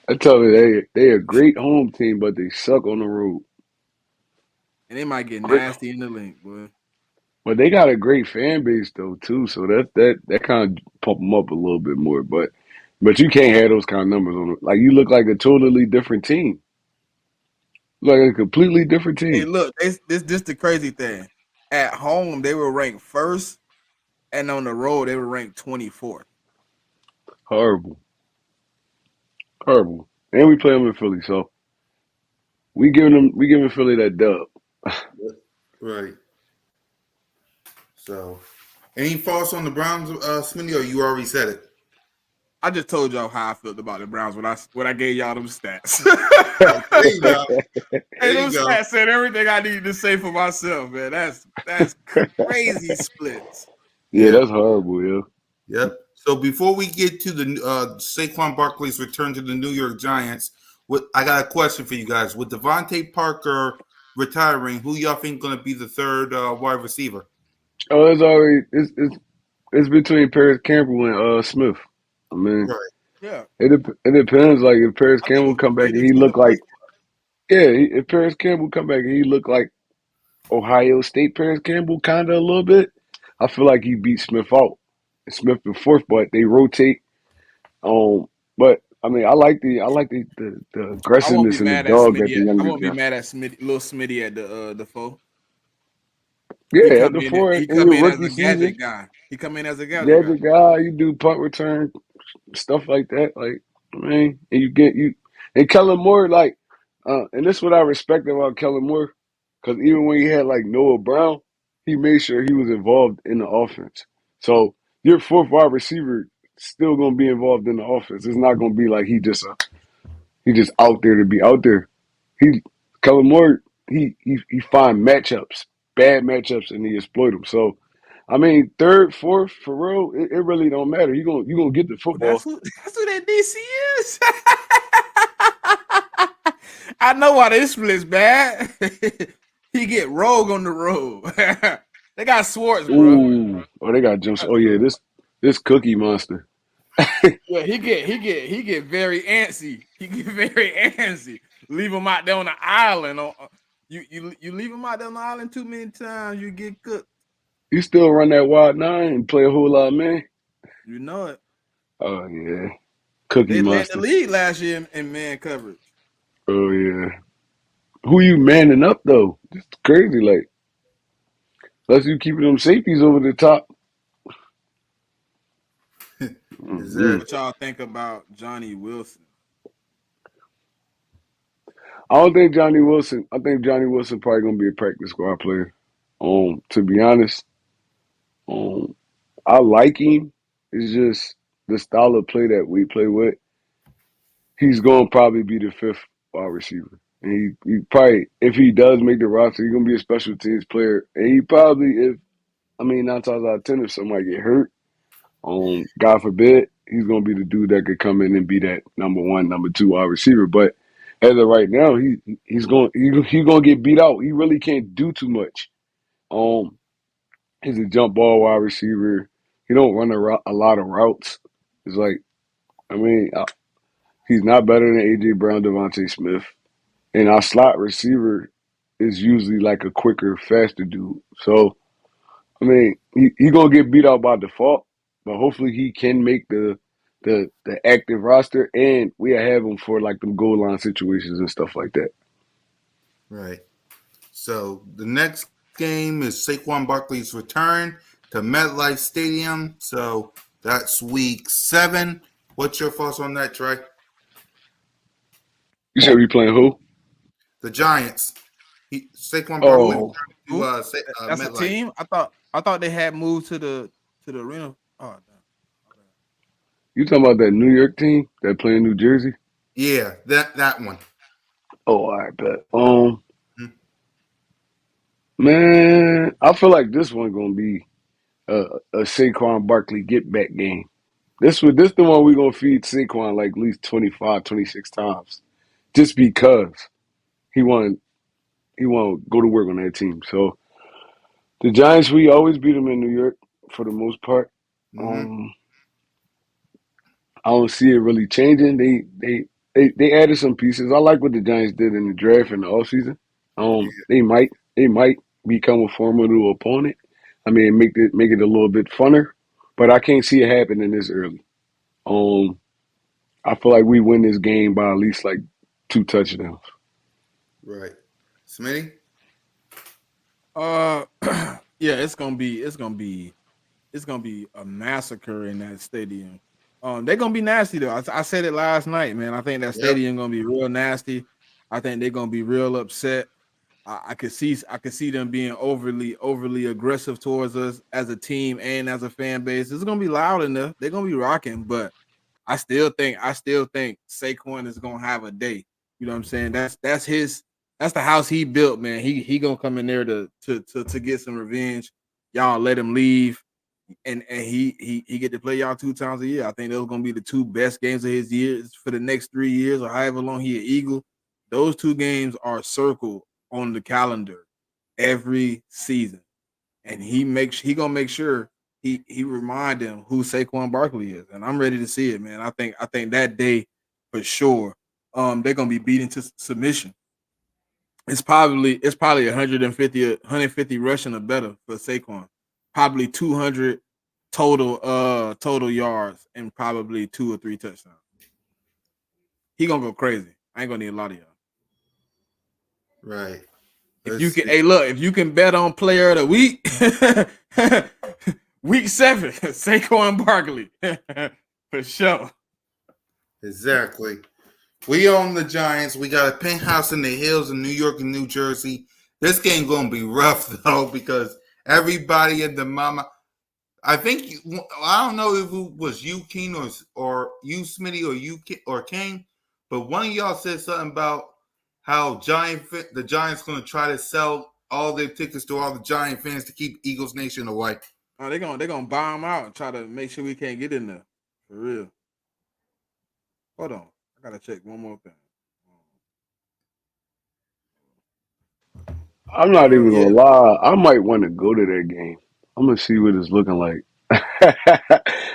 I tell you, they a great home team, but they suck on the road. And they might get Great, nasty in the link, boy. but they got a great fan base though too. So that kind of pump them up a little bit more. But you can't have those kind of numbers on it. Like you look like a totally different team, like a completely different Hey, team. look, this the crazy thing. At home, they were ranked first, and on the road, they were ranked 24th. Horrible, horrible. And we play them in Philly, so we giving Philly that dub. Right. So, any thoughts on the Browns, Smitty, or you already said it? I just told y'all how I felt about the Browns when I gave y'all them stats. There you go. Hey, There you those go. stats said everything I needed to say for myself, man. That's crazy splits. Yeah, Yeah. that's horrible, yo. Yep. So before we get to the Saquon Barkley's return to the New York Giants, I got a question for you guys. With Devontae Parker retiring, who y'all think going to be the third wide receiver? Oh, it's already it's between Paris Campbell and Smith. I mean, Right. Yeah, it depends. Like if Paris I think Campbell it was come back between and the he two look of them. like yeah, if Paris Campbell come back and he look like Ohio State Paris Campbell kind of a little bit, I feel like he beat Smith out. Smith the fourth, but they rotate. Um, But I mean, I like the I won't be aggressiveness and the mad at dog that the Smitty. I youngest won't be got. mad at Smitty, little Smitty at the four. He Yeah, at come the in. four He in come your in as rookie a gadget season, guy. He come in as a gadget guy. gadget guy, you do punt return stuff like that. Like, I mean, and you and Kellen Moore, like, and this is what I respect about Kellen Moore, because even when he had like Noah Brown, he made sure he was involved in the offense. So your fourth wide receiver still gonna be involved in the offense. It's not gonna be like he just out there to be out there. He Kellen Moore, he find matchups, bad matchups, and he exploit them. So I mean, third, fourth, for real, it really don't matter. You gonna get the Oh, that's football. who. That's who that DC is. I know why this split's bad. He get Rogue on the road. They got Swartz, bro. Ooh, oh they got jumps. Oh yeah, this Cookie Monster. Yeah, he get very antsy. He get very antsy. Leave him out there on the island. You leave him out there on the island too many times, you get cooked. You still run that wide nine and play a whole lot of man. You know it. Oh yeah, Cookie They led the Monster. league last year in man coverage. Oh yeah. Who you manning up though? Just crazy. Like unless you keeping them safeties over the top. Is Mm-mm. that What y'all think about Johnny Wilson? I don't think Johnny Wilson. I think Johnny Wilson probably gonna be a practice squad player. To be honest, um, I like him. It's just the style of play that we play with. He's gonna probably be the fifth wide receiver, and he probably if he does make the roster, he's gonna be a special teams player. And he probably if I mean 9 times out of 10 if somebody get hurt, God forbid, he's gonna be the dude that could come in and be that number one, number two wide receiver. But as of right now, he's gonna get beat out. He really can't do too much. Um, he's a jump ball wide receiver. He don't run a lot of routes. It's like I mean, he's not better than AJ Brown, Devontae Smith, and our slot receiver is usually like a quicker, faster dude. So I mean, he gonna get beat out by default, but hopefully he can make the active roster, and we have him for like them goal line situations and stuff like that. right? So the next game is Saquon Barkley's return to MetLife Stadium. So that's week 7. What's your thoughts on that, Trey? You said we playing who? The Giants. Saquon Barkley Who? Oh, returned to Who? That's a MetLife. team. I thought they had moved to the arena. Oh, damn. you talking about that New York team that play in New Jersey? Yeah, that one. Oh, I bet. Man, I feel like this one gonna be a Saquon Barkley get back game. This the one we gonna feed Saquon like at least 25, 26 times, just because he want he want to go to work on that team. So the Giants, we always beat them in New York for the most part. Mm-hmm. Um, I don't see it really changing. They added some pieces. I like what the Giants did in the draft in the offseason. They might become a formidable opponent. I mean, make it a little bit funner, but I can't see it happening this early. Um, I feel like we win this game by at least like 2 touchdowns. Right. Smitty? Uh, yeah, it's gonna be a massacre in that stadium. They're gonna be nasty though. I said it last night, man. I think that Yep. stadium gonna be real nasty. I think they're gonna be real upset. I could see them being overly aggressive towards us as a team and as a fan base. It's gonna be loud enough. They're gonna be rocking, but I still think Saquon is gonna have a day. You know what I'm saying? That's the house he built, man. He gonna come in there to get some revenge. Y'all let him leave, and he get to play y'all 2 times a year. I think those gonna be the two best games of his years for the next 3 years or however long he an Eagle. Those two games are circled on the calendar every season, and he gonna make sure he remind them who Saquon Barkley is, and I'm ready to see it, man. I think that day for sure, they're gonna be beaten to submission. It's probably 150 rushing or better for Saquon, probably 200 total yards and probably 2 or 3 touchdowns. he gonna go crazy. I ain't gonna need a lot of y'all. Right. If Let's you can, see. hey, look, if you can bet on player of the week, week 7, Saquon Barkley, for sure. Exactly. We own the Giants. We got a penthouse in the hills in New York and New Jersey. This game gonna be rough though because everybody in the mama. I think I don't know if it was you, King, or you, Smitty, or you or King, but one of y'all said something about how the Giants gonna try to sell all their tickets to all the Giant fans to keep Eagles Nation away. Oh, they're gonna buy them out and try to make sure we can't get in there. For real. Hold on. I gotta check one more thing. I'm not even Yeah, gonna lie. I might want to go to that game. I'm gonna see what it's looking like.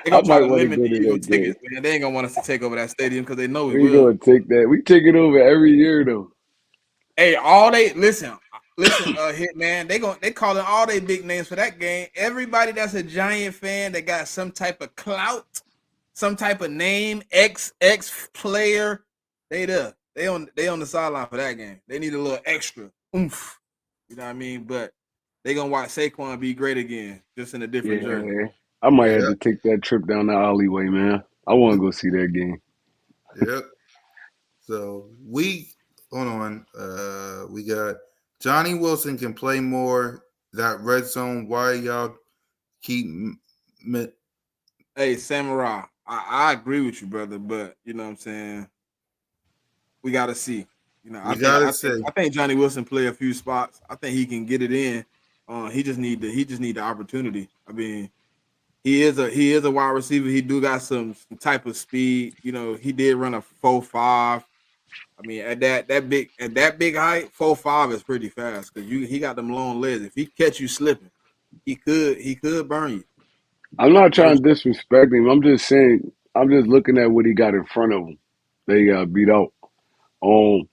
they're I gonna try might to want to limit go the to Eagle that game. tickets, man. They ain't gonna want us to take over that stadium because they know we We will. gonna take that. We take it over every year though. Hey, listen, Hitman. They calling all they big names for that game. Everybody that's a Giant fan that got some type of clout, some type of name, X player, they there. They on the sideline for that game. They need a little extra oomph. You know what I mean? But they gonna watch Saquon be great again, just in a different jersey. Yeah, I might have Yep. to take that trip down the alleyway, man. I want to go see that game. Yep. So we hold on. We got Johnny Wilson can play more. That red zone. Why y'all keep? Hey, Samurai, I agree with you, brother, but you know what I'm saying? We gotta see. You know, We gotta say I think Johnny Wilson play a few spots. I think he can get it in. He just need the opportunity. I mean, he is a wide receiver. He do got some type of speed. You know, he did run a 4.5. I mean, at that big height, 4.5 is pretty fast because he got them long legs. If he catch you slipping, he could burn you. I'm not No, trying to disrespect him. I'm just saying. I'm just looking at what he got in front of him. They got beat out. Um,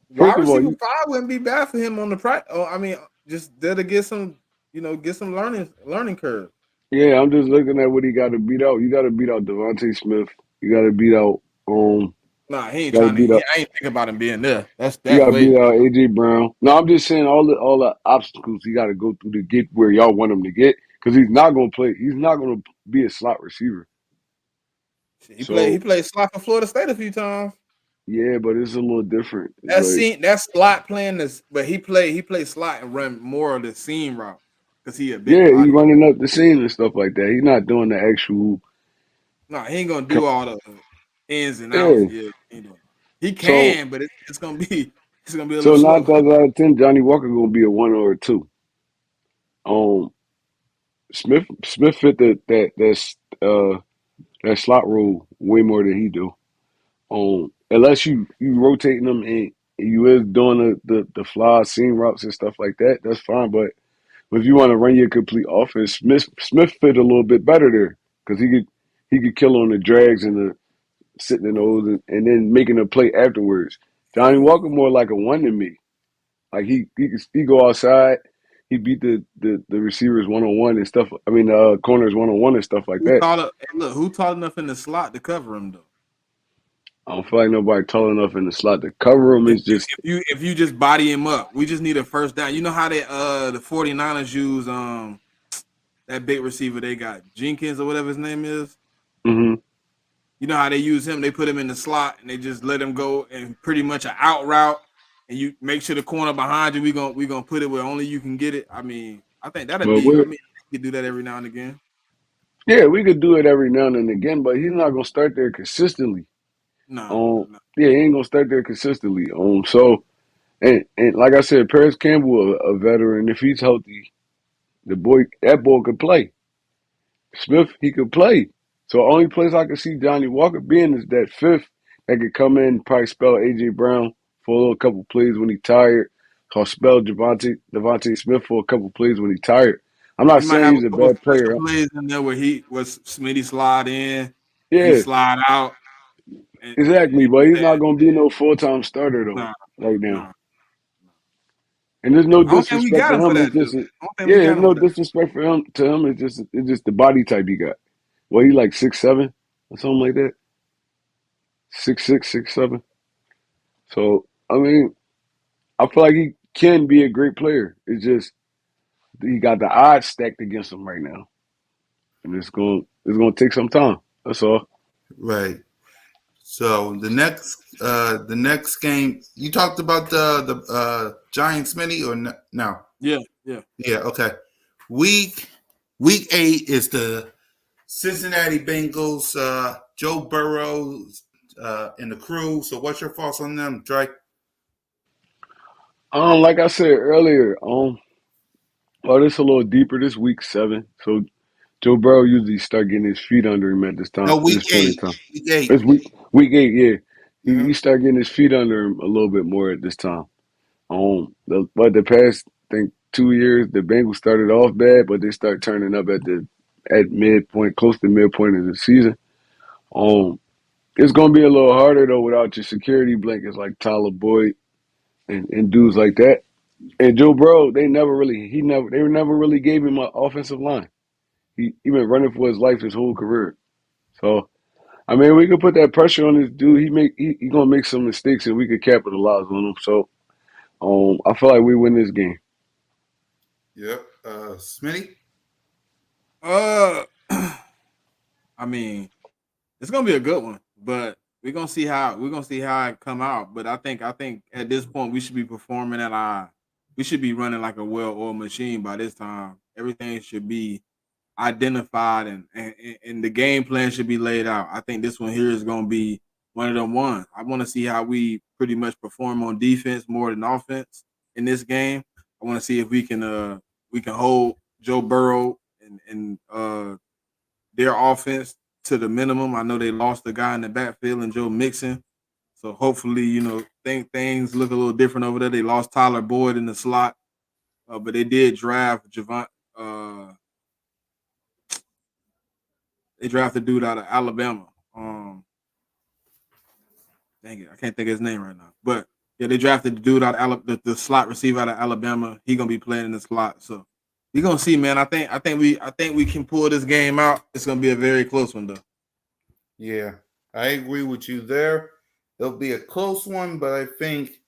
wide First of all, receiver 5 wouldn't be bad for him on the practice. Oh, I mean, just there to get some, get some learning curve. yeah, I'm just looking at what he got to beat out. You got to beat out Devontae Smith. You got to beat out. Nah, he ain't Got to trying to. beat out. I ain't thinking about him being there. You That's got to way. beat out AJ Brown. No, I'm just saying all the obstacles he got to go through to get where y'all want him to get because he's not gonna play. He's not gonna be a slot receiver. He So played slot for Florida State a few times. yeah, but it's a little different. It's like That slot playing this, but he played slot and run more of the seam route because he a big yeah, he's body. running up the seam and stuff like that. He's not doing the actual. Nah, he ain't gonna do all the ins and outs. Yeah. Yeah, he ain't doing. He So can, but it's gonna be a little so nine slow. times out of 10, Johnny Walker gonna be a 1 or a 2. Um, Smith fit that slot role way more than he do. Unless you rotating them and you is doing the fly seam routes and stuff like that, that's fine. But if you want to run your complete offense, Smith fit a little bit better there because he could kill on the drags and the sitting in those and then making a play afterwards. Johnny Walker more like a 1 than me. Like he go outside, he beat the receivers 1-on-1 and stuff. I mean corners 1-on-1 and stuff like Who that. tall? Hey, look, who tall enough in the slot to cover him though? I don't feel like nobody tall enough in the slot to cover him. It's just If you just body him up, we just need a first down. You know how they the 49ers use that big receiver they got, Jenkins or whatever his name is. mhm. You know how they use him? They put him in the slot and they just let him go and pretty much an out route. And you make sure the corner behind you, we gonna put it where only you can get it. I mean, I think that'd But be. I we're mean, you could do that every now and again. yeah, we could do it every now and again, but he's not gonna start there consistently. No, no. Yeah, he ain't gonna start there consistently. So and like I said, Paris Campbell, a veteran, if he's healthy, that boy could play. Smith, he could play. So only place I could see Johnny Walker being is that fifth that could come in, probably spell AJ Brown for a little couple plays when he tired. Or spell Devontae Smith for a couple plays when he tired. I'm not You might saying have he's a a couple bad special player. plays in there where he was Smitty slide in, he Yeah, slide out, and exactly. you know But he's what not I'm gonna be no full time starter though saying? right now. Nah. And there's no I don't think we disrespect got to him for him. that. It's Dude. just I don't think yeah, we there's got him no for that. disrespect for him to him. It's just the body type he got. Well, he like 6'7" or something like that. 6'6", 6'7". So I mean, I feel like he can be a great player. It's just he got the odds stacked against him right now, and it's gonna take some time. That's all. Right. So the next game you talked about the Giants mini or no? Yeah, yeah. Yeah. Okay. Week week 8 is the Cincinnati Bengals. Joe Burrow and the crew. So what's your thoughts on them, Dre? Like I said earlier, oh, this a little deeper. This week 7, so Joe Burrow usually start getting his feet under him at this time, No, this week point in 8. time. Week 8. It's week 8, yeah. He Uh-huh. start getting his feet under him a little bit more at this time. But the past I think 2 years, the Bengals started off bad, but they start turning up at midpoint, close to midpoint of the season. Um, it's gonna be a little harder though without your security blankets like Tyler Boyd and dudes like that. And Joe Burrow, they never really gave him an offensive line. He been running for his life his whole career. So I mean, we could put that pressure on this dude. He gonna make some mistakes, and we could capitalize on him. So, I feel like we win this game. Yep. Smitty. Uh, I mean, it's gonna be a good one, but we're gonna see how it come out. But I think at this point we should be performing at our we should be running like a well-oiled machine by this time. Everything should be identified and the game plan should be laid out. I think this one here is gonna be one of them ones. I want to see how we pretty much perform on defense more than offense in this game. I want to see if we can hold Joe Burrow and their offense to the minimum. I know they lost the guy in the backfield and Joe Mixon. So hopefully, think things look a little different over there. They lost Tyler Boyd in the slot, but they did draft Javon. Uh, they drafted a dude out of Alabama. Dang it, I can't think of his name right now. But yeah, they drafted the dude out of the slot receiver out of Alabama. He gonna be playing in the slot. So we gonna see, man. I think we can pull this game out. It's gonna be a very close one though. Yeah, I agree with you there. It'll be a close one, but I think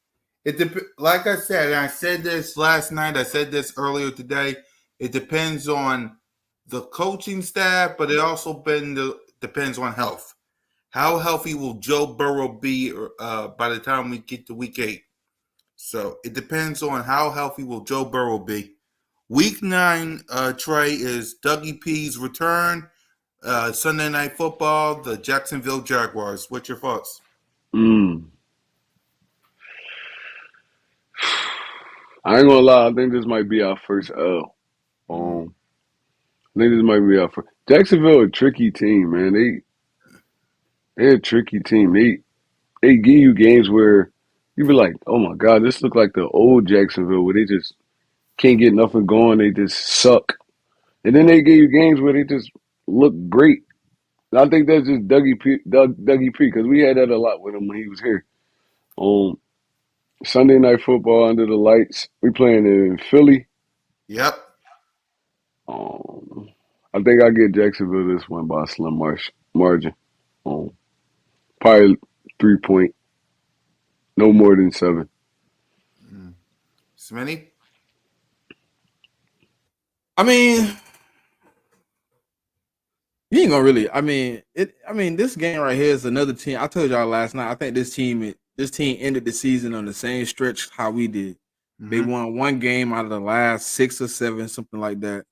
like I said, and I said this last night, I said this earlier today. It depends on the coaching staff, but it also depends on health. How healthy will Joe Burrow be by the time we get to week 8? So it depends on how healthy will Joe Burrow be. Week 9, Trey, is Dougie P's return. Sunday Night Football, the Jacksonville Jaguars. What's your thoughts? Mm. I ain't gonna lie. I think this might be our first L. Mm, I think this might be our first. Jacksonville, a tricky team, man. They're a tricky team. They give you games where you be like, oh my god, this look like the old Jacksonville where they just can't get nothing going. They just suck. And then they give you games where they just look great. And I think that's just Dougie P, because we had that a lot with him when he was here. Um, Sunday Night Football under the lights. We playing in Philly. yep. Um, I think I get Jacksonville this one by a slim margin. Um, Probably 3 point, no more than 7. Mm. Smitty? I mean, you ain't gonna really. This game right here is another team. I told y'all last night. I think this team ended the season on the same stretch how we did. They Mm-hmm. won one game out of the last 6 or 7, something like that.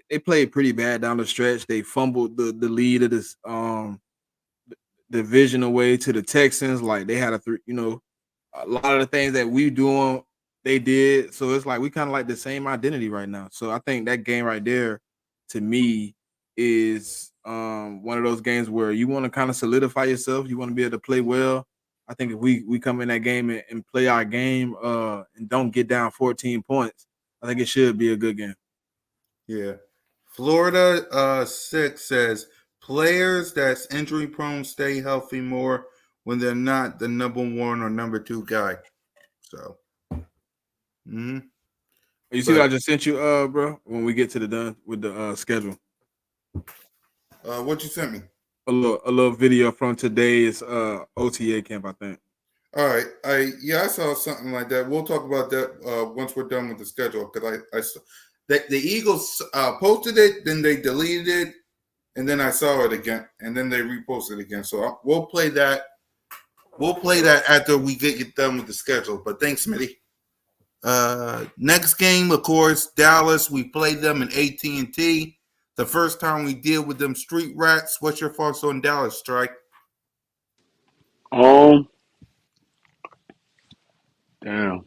They played pretty bad down the stretch. They fumbled the lead of this division away to the Texans. Like they had a lot of the things that we doing, they did. So it's like we kind of like the same identity right now. So I think that game right there, to me, is one of those games where you want to kind of solidify yourself. You want to be able to play well. I think if we come in that game and play our game and don't get down 14 points, I think it should be a good game. Yeah. Florida 6 says players that's injury prone stay healthy more when they're not the number 1 or number 2 guy. So, mm-hmm. You see what I But just sent you, bro? When we get to the done with the schedule. what you sent me? a little video from today's OTA camp, I think. All right, I saw something like that. We'll talk about that once we're done with the schedule because I saw that the Eagles posted it, then they deleted it, and then I saw it again, and then they reposted it again. So we'll play that. We'll play that after we get done with the schedule. But thanks, Smitty. Next game, of course, Dallas. We played them in AT&T. The first time we deal with them street rats. What's your thoughts on Dallas, Strike? Damn.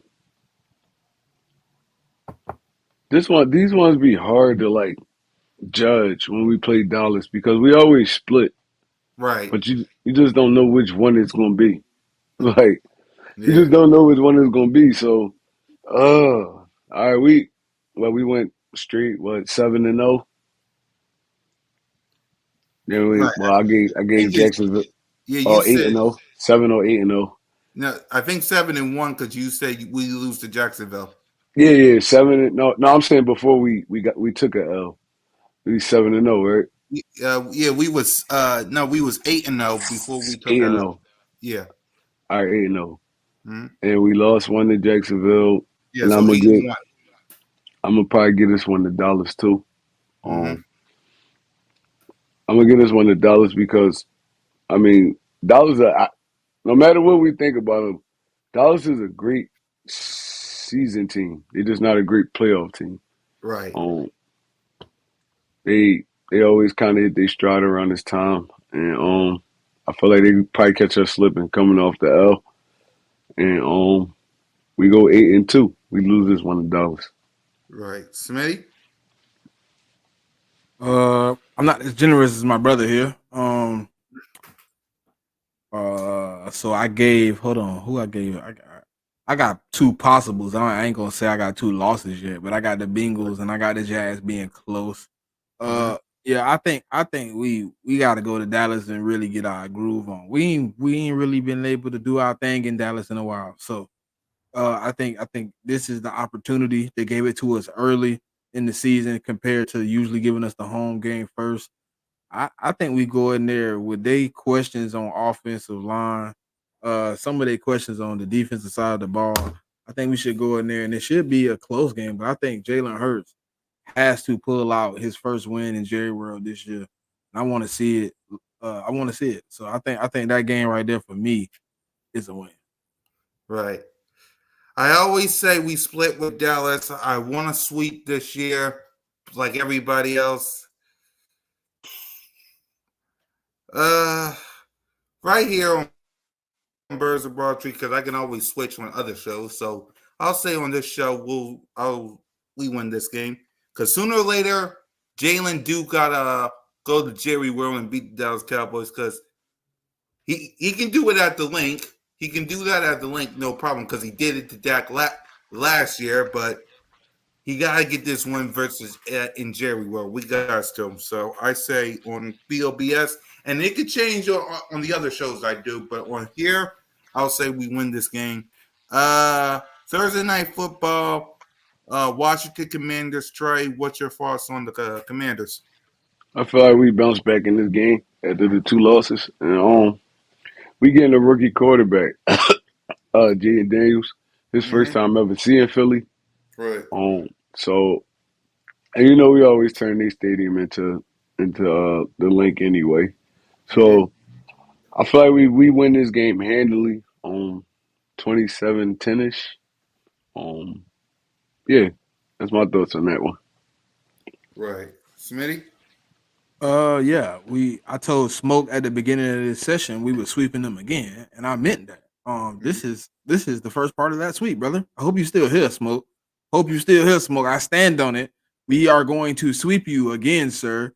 These ones be hard to like judge when we play Dallas because we always split, Right. but you just don't know which one it's gonna be. Like you Yeah. just don't know which one it's gonna be. So, all right, we went straight 7-0. Then Right. I I think gave Jacksonville you 8 said and 0, 7 or 8-0. no. I think 7-1 because you said we lose to Jacksonville. Yeah, 7. No, I'm saying before we took a L. We 7-0, right? We was no, we was 8-0 before we took 8-0. yeah. All right, 8-0. Mm-hmm. And we lost one to Jacksonville. Yeah, And so 8-1. I'm gonna probably get this one to Dallas too. Mm-hmm. I'm gonna get this one to Dallas because I mean Dallas. No matter what we think about them, Dallas is a great season team. They're just not a great playoff team. Right. Um, they always kind of hit their stride around this time, and I feel like they could probably catch us slipping coming off the L, and we go 8-2. We lose this one to Dallas. Right. Smitty? I'm not as generous as my brother here. So I gave. Hold on, who I gave? I got two possibles. I ain't gonna say I got two losses yet, but I got the Bengals and I got the Jazz being close. Mm-hmm. Yeah, I think we got to go to Dallas and really get our groove on. We ain't really been able to do our thing in Dallas in a while. So I think this is the opportunity. They gave it to us early in the season compared to usually giving us the home game first. I think we go in there with they questions on offensive line, some of their questions on the defensive side of the ball. I think we should go in there and it should be a close game, but I think Jalen Hurts has to pull out his first win in Jerry World this year. And I want to see it. I want to see it. So I think that game right there for me is a win. Right. I always say we split with Dallas. I want to sweep this year like everybody else. Uh, right here on Birds of Broad Tree because I can always switch on other shows. So I'll say on this show we win this game because sooner or later Jalen Duke gotta go to Jerry World and beat the Dallas Cowboys because he can do it at the link. He can do that at the link, no problem, because he did it to Dak last year. But he gotta get this one versus in Jerry World. We got to. So I say on B.O.B.S. and it could change on the other shows I do, but on here I'll say we win this game. Thursday night football. Washington Commanders. Trey, what's your thoughts on the Commanders? I feel like we bounced back in this game after the two losses, and we getting a rookie quarterback, Jaden Daniels. His first Mm-hmm. time ever seeing Philly. Right. So and we always turn their stadium into the link anyway. Mm-hmm. So I feel like we win this game handily, 27-10 ish. Um, yeah, that's my thoughts on that one. Right. Smitty? Yeah, I told Smoke at the beginning of this session we were sweeping them again, and I meant that. This is the first part of that sweep, brother. I hope you still here, Smoke. Hope you still here, Smoke. I stand on it. We are going to sweep you again, sir.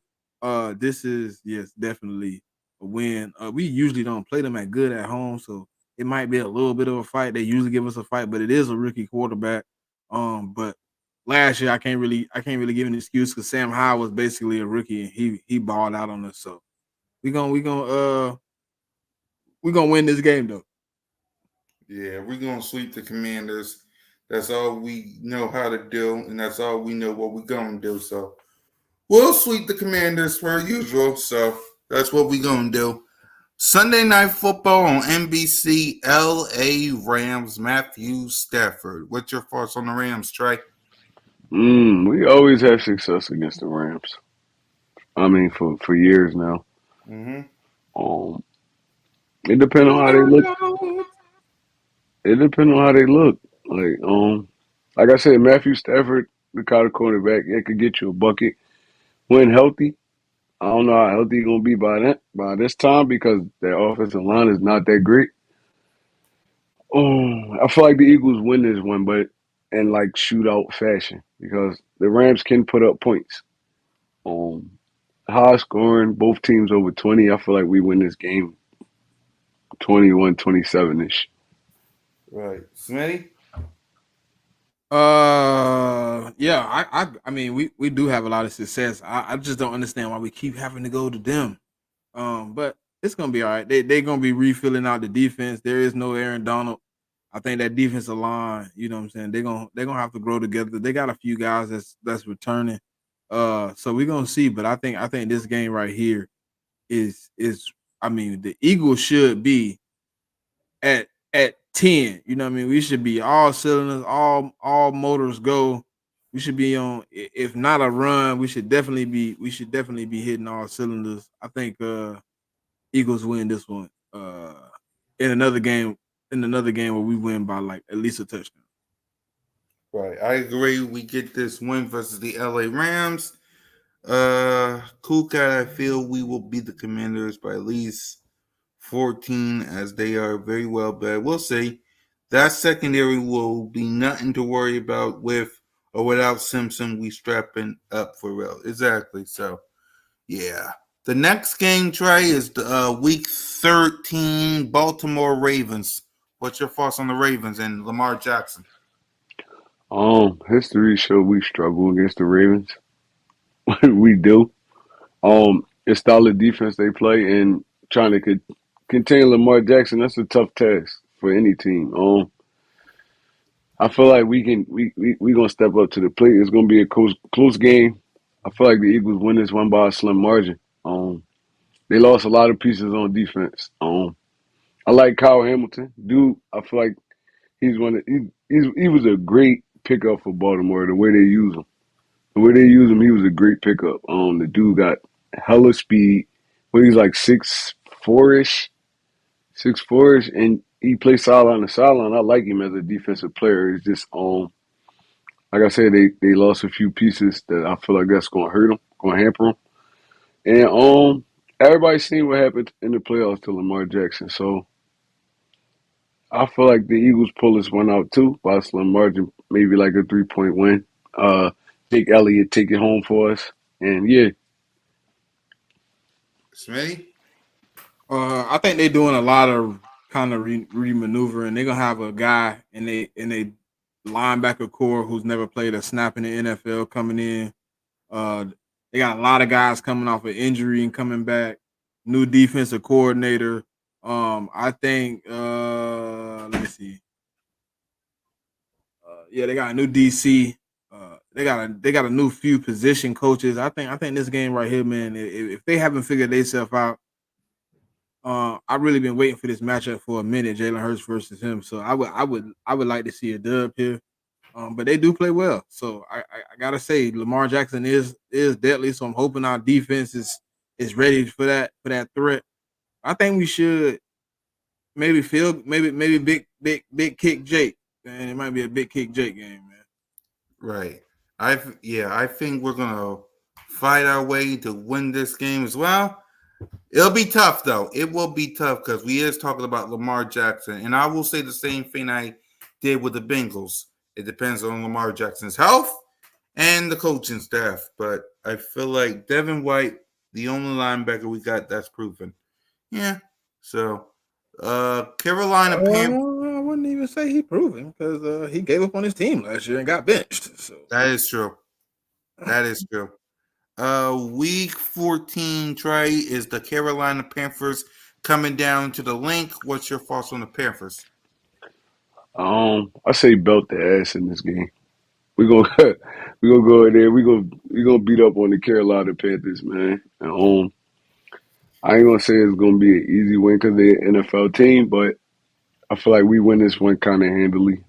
This is yes, definitely a win. We usually don't play them at good at home, so it might be a little bit of a fight. They usually give us a fight, but it is a rookie quarterback. But last year I can't really give an excuse because Sam Howell was basically a rookie and he balled out on us. So we gonna win this game though. Yeah, we're gonna sweep the Commanders. That's all we know how to do, and that's all we know what we're gonna do. So we'll sweep the Commanders per usual. So That's what we gonna do. Sunday Night Football on NBC. L.A. Rams. Matthew Stafford. What's your thoughts on the Rams, Trey? We always have success against the Rams. I mean, for years now. Mm-hmm. Um, it depends on how they look. It depends on how they look. Like I said, Matthew Stafford, the kind of cornerback, it could get you a bucket when healthy. I don't know how healthy he's gonna be by this time because their offensive line is not that great. I feel like the Eagles win this one, but in like shootout fashion because the Rams can put up points. Um, High scoring, both teams over 20. I feel like we win this game 21-27 ish. Right. Smitty? Yeah, I mean, we do have a lot of success. I just don't understand why we keep having to go to them. But it's gonna be all right. They're gonna be refilling out the defense. There is no Aaron Donald. I think that defensive line, you know what I'm saying, they're gonna have to grow together. They got a few guys that's returning. So we're gonna see. But I think this game right here is I mean, the Eagles should be at 10. You know what I mean? We should be all cylinders, all motors go. We should be on, if not a run, we should definitely be hitting all cylinders. I think Eagles win this one. In another game, where we win by like at least a touchdown. Right. I agree. We get this win versus the LA Rams. Cool Cat, I feel we will beat the Commanders by at least 14 as they are very well bad. We'll see. That secondary will be nothing to worry about with or without Simpson. We strapping up for real. Exactly. So, yeah. The next game, Trey, is the week 13 Baltimore Ravens. What's your thoughts on the Ravens and Lamar Jackson? History show we struggle against the Ravens. We do. It's style of defense they play and trying to contain Lamar Jackson. That's a tough task for any team. I feel like we gonna step up to the plate. It's gonna be a close game. I feel like the Eagles win this one by a slim margin. They lost a lot of pieces on defense. I like Kyle Hamilton, dude. I feel like he was a great pickup for Baltimore. The way they use him, he was a great pickup. The dude got hella speed. Well, he's like 6'4" ish, 6'4" ish, and he plays solid on the sideline. I like him as a defensive player. It's just like I said, they lost a few pieces that I feel like that's gonna hurt them, gonna hamper them. And everybody's seen what happened in the playoffs to Lamar Jackson. So I feel like the Eagles pull this one out too by a slim margin, maybe like a 3-point win. Jake Elliott take it home for us, and yeah. Smitty? I think they're doing a lot of kind of re-maneuvering. They're gonna have a guy in a linebacker core who's never played a snap in the NFL coming in. Uh, they got a lot of guys coming off of injury and coming back. New defensive coordinator. I think. Let me see. Yeah, they got a new DC. They got a new few position coaches. I think this game right here, man. If they haven't figured themselves out, I've really been waiting for this matchup for a minute. Jalen Hurts versus him. So I would like to see a dub here. But they do play well. So I gotta say Lamar Jackson is deadly. So I'm hoping our defense is ready for that threat. I think we should maybe big kick Jake. Man, it might be a big kick Jake game, man. Right. I think we're gonna fight our way to win this game as well. It'll be tough though. It will be tough because we is talking about Lamar Jackson, and I will say the same thing I did with the Bengals. It depends on Lamar Jackson's health and the coaching staff, but I feel like Devin White, the only linebacker we got that's proven. Yeah. So, Carolina Panthers. I wouldn't even say he proven because he gave up on his team last year and got benched. So That is true. That is true. Week 14, Trey, is the Carolina Panthers coming down to the link. What's your thoughts on the Panthers? I say belt the ass in this game. We gonna we gonna go in there. We gonna beat up on the Carolina Panthers, man. And, I ain't gonna say it's gonna be an easy win because they're an NFL team, but I feel like we win this one kind of handily.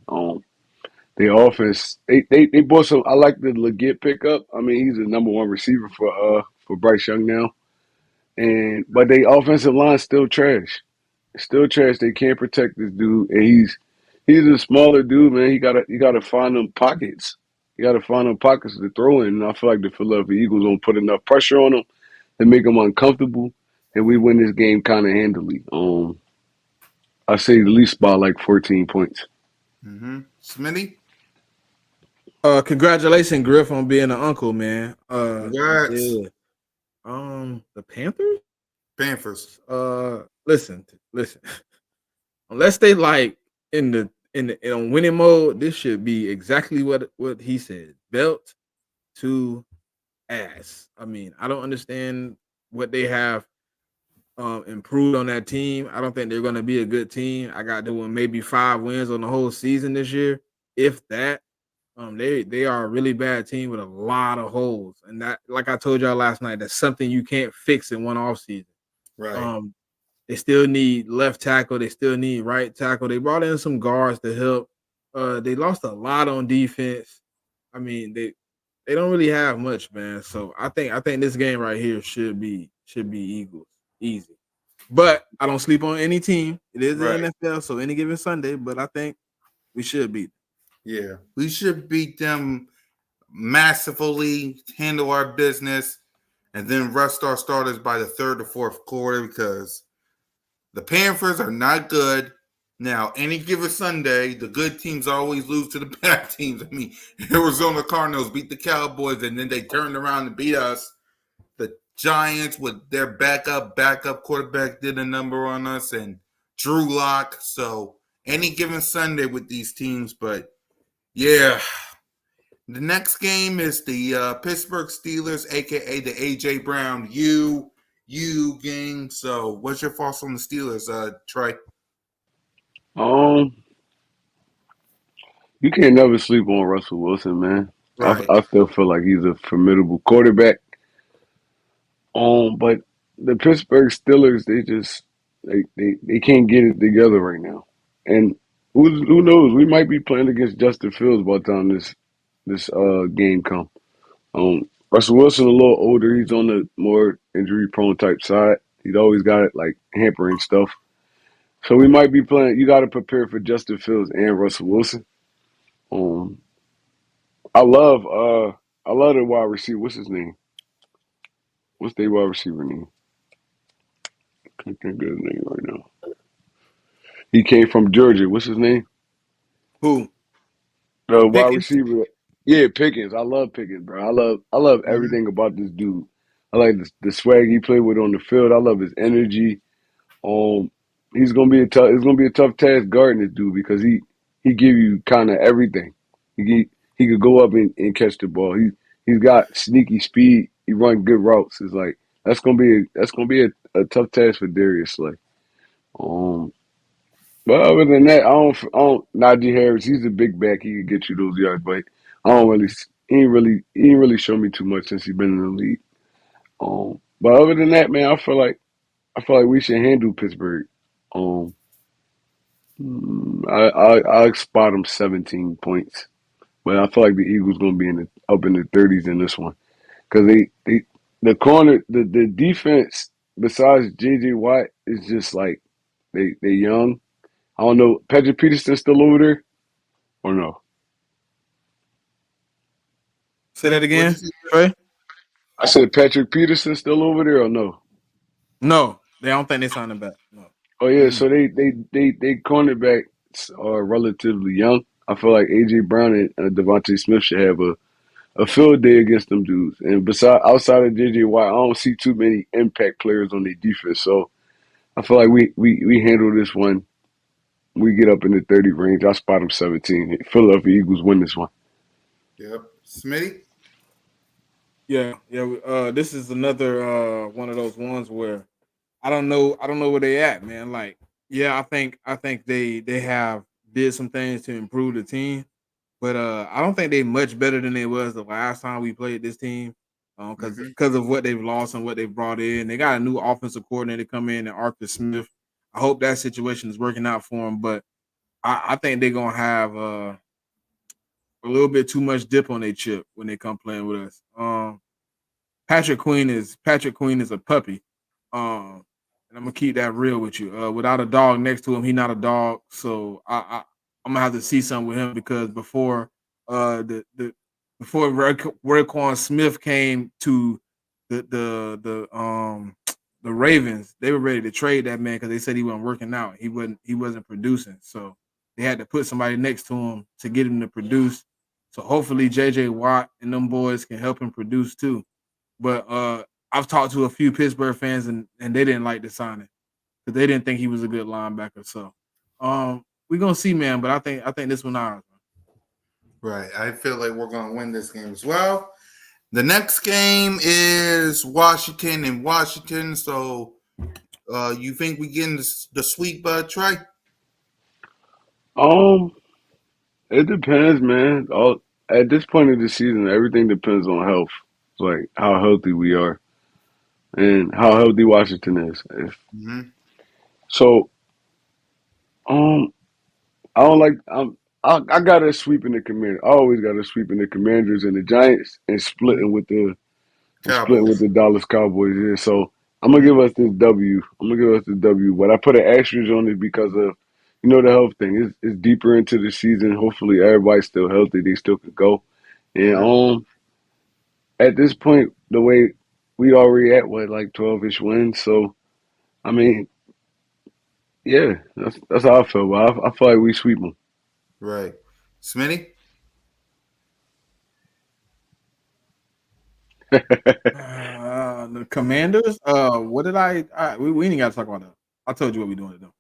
The offense, they bought some. I like the Leggett pickup. I mean, he's the number one receiver for Bryce Young now, and but they offensive line still trash. Still trash. They can't protect this dude, and he's a smaller dude, man. You gotta find them pockets. You gotta find them pockets to throw in. And I feel like the Philadelphia Eagles don't put enough pressure on him to make him uncomfortable, and we win this game kind of handily. I say at least by like 14 points. Smitty, Congratulations, Griff, on being an uncle, man. You congrats. said the Panthers? Panthers. Listen. Unless they like in on winning mode, this should be exactly what he said. Belt to ass. I mean, I don't understand what they have improved on that team. I don't think they're gonna be a good team. I got doing maybe 5 wins on the whole season this year, if that. They are a really bad team with a lot of holes, and that, like I told y'all last night, that's something you can't fix in one off season. Right. Um, they still need left tackle. They still need right tackle. They brought in some guards to help. They lost a lot on defense. I mean, they don't really have much, man. So I think this game right here should be Eagles easy. But I don't sleep on any team. It is the Right. NFL, so any given Sunday. But I think we should beat. Yeah. We should beat them massively, handle our business, and then rest our starters by the third or fourth quarter because the Panthers are not good. Now, any given Sunday, the good teams always lose to the bad teams. I mean, Arizona Cardinals beat the Cowboys, and then they turned around and beat us. The Giants, with their backup quarterback, did a number on us, and Drew Lock. So, any given Sunday with these teams, but yeah, the next game is the Pittsburgh Steelers, aka the AJ Brown U game. So, what's your thoughts on the Steelers, Trey? Um, you can't never sleep on Russell Wilson, man. Right, I still feel like he's a formidable quarterback. But the Pittsburgh Steelers, they can't get it together right now. And who knows? We might be playing against Justin Fields by the time this game come. Russell Wilson a little older. He's on the more injury prone type side. He's always got it like hampering stuff. So we might be playing. You got to prepare for Justin Fields and Russell Wilson. Um, I love I love the wide receiver. What's his name? What's their wide receiver name? Can't think of his name right now. He came from Georgia. What's his name? Who? The wide Pickens? receiver. Yeah, Pickens. I love Pickens, bro. I love mm-hmm. everything about this dude. I like the swag he played with on the field. I love his energy. Um, he's gonna be a tough. It's gonna be a tough task guarding this dude because he give you kind of everything. He could go up and catch the ball. He's got sneaky speed. He run good routes. It's like that's gonna be a tough task for Darius Slay. Um, but other than that, I don't. Najee Harris, he's a big back. He can get you those yards, but I don't really. He ain't really shown me too much since he's been in the league. But other than that, man, I feel like we should handle Pittsburgh. Um, I spot them 17 points, but I feel like the Eagles gonna be up in the 30s in this one because they the corner the defense besides J.J. Watt is just like they young. I don't know. Patrick Peterson still over there or no? Say that What'd you again, say? Trey. I said Patrick Peterson still over there or no? No, they don't think they signed him back. No. Oh yeah, Mm, so they cornerbacks are relatively young. I feel like AJ Brown and Devontae Smith should have a field day against them dudes. And beside outside of JJ Watt, I don't see too many impact players on their defense. So I feel like we handle this one. We get up in the 30 range. I spot them 17. Philadelphia Eagles win this one. yep. Smitty? Yeah. This is another one of those ones where I don't know where they at, man. Like, yeah, I think they have did some things to improve the team, but I don't think they much better than they was the last time we played this team. because of what they've lost and what they've brought in. They got a new offensive coordinator come in, and Arthur Smith. I hope that situation is working out for him, but I think they're gonna have a little bit too much dip on their chip when they come playing with us. Patrick Queen is a puppy. And I'm gonna keep that real with you. Without a dog next to him, he's not a dog. So I'm gonna have to see something with him because before the before Raekwon Smith came to the the Ravens, they were ready to trade that man because they said he wasn't working out. He wasn't producing. So they had to put somebody next to him to get him to produce. So hopefully JJ Watt and them boys can help him produce too. But I've talked to a few Pittsburgh fans and they didn't like the signing because they didn't think he was a good linebacker. So we're gonna see, man. But I think this one ours. Right. I feel like we're gonna win this game as well. The next game is Washington and Washington. So you think we getting the sweep, Trey? It depends, man. All at this point of the season, everything depends on health. Like how healthy we are and how healthy Washington is. If Mm-hmm. so, um, I don't like. I got a sweep in the Commanders. I always got a sweep in the Commanders and the Giants, and Mm-hmm. splitting with Cowboys. the Dallas Cowboys. Yeah, so I'm gonna give us this W. I'm gonna give us this W. But I put an asterisk on it because of the health thing. It's deeper into the season. Hopefully, everybody's still healthy. They still could go. And Mm-hmm. at this point, the way we already at what like 12-ish wins. So I mean, yeah, that's how I feel. But I feel like we sweep them. Right. Smitty? The Commanders. What did we ain't got to talk about that. I told you what we doing to them.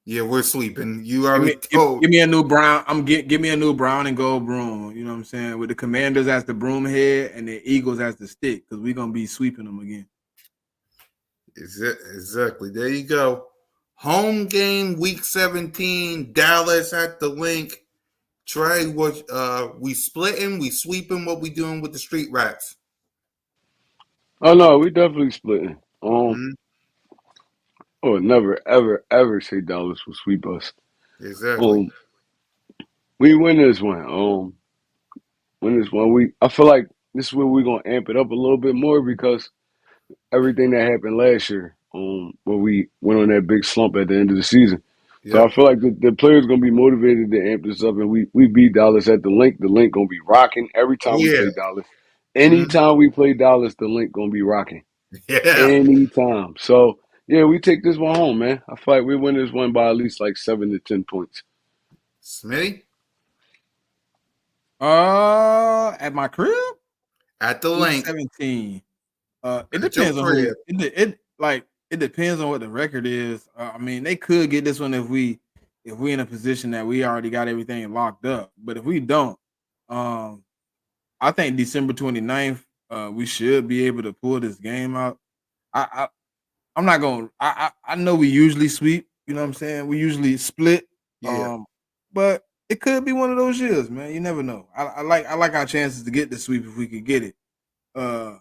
Yeah, we're sleeping. You Give already me, give, told. give me a new brown. Give me a new brown and gold broom. You know what I'm saying? With the Commanders as the broom head and the Eagles as the stick, because we're gonna be sweeping them again. Exactly. There you go. Home game, week 17, Dallas at the link. Trey, what we splitting, we sweeping, what we doing with the street rats? Oh no, we definitely splitting. Mm-hmm. I would never, ever, ever say Dallas will sweep us. Exactly. Um, we win this one. Win this one. I feel like this is where we're gonna amp it up a little bit more because everything that happened last year, when we went on that big slump at the end of the season. So I Yep. feel like the players gonna be motivated to amp this up, and we beat Dallas at the link. The link gonna be rocking every Oh time we yeah. play Dallas. Mhm. Anytime we play Dallas, the link gonna be rocking. Yeah. Anytime. So yeah, we take this one home, man. I feel like we win this one by at least like 7 to 10 points. Smitty At my crib, at the week link 17. It at your depends on who crib. it depends on what the record is. I mean, they could get this one if we in a position that we already got everything locked up. But if we don't, um, I think December 29th, we should be able to pull this game out. I I'm not going. I know we usually sweep. You know what I'm saying? We usually split. Yeah. Um, but it could be one of those years, man. You never know. I like our chances to get the sweep if we could get it. Uh,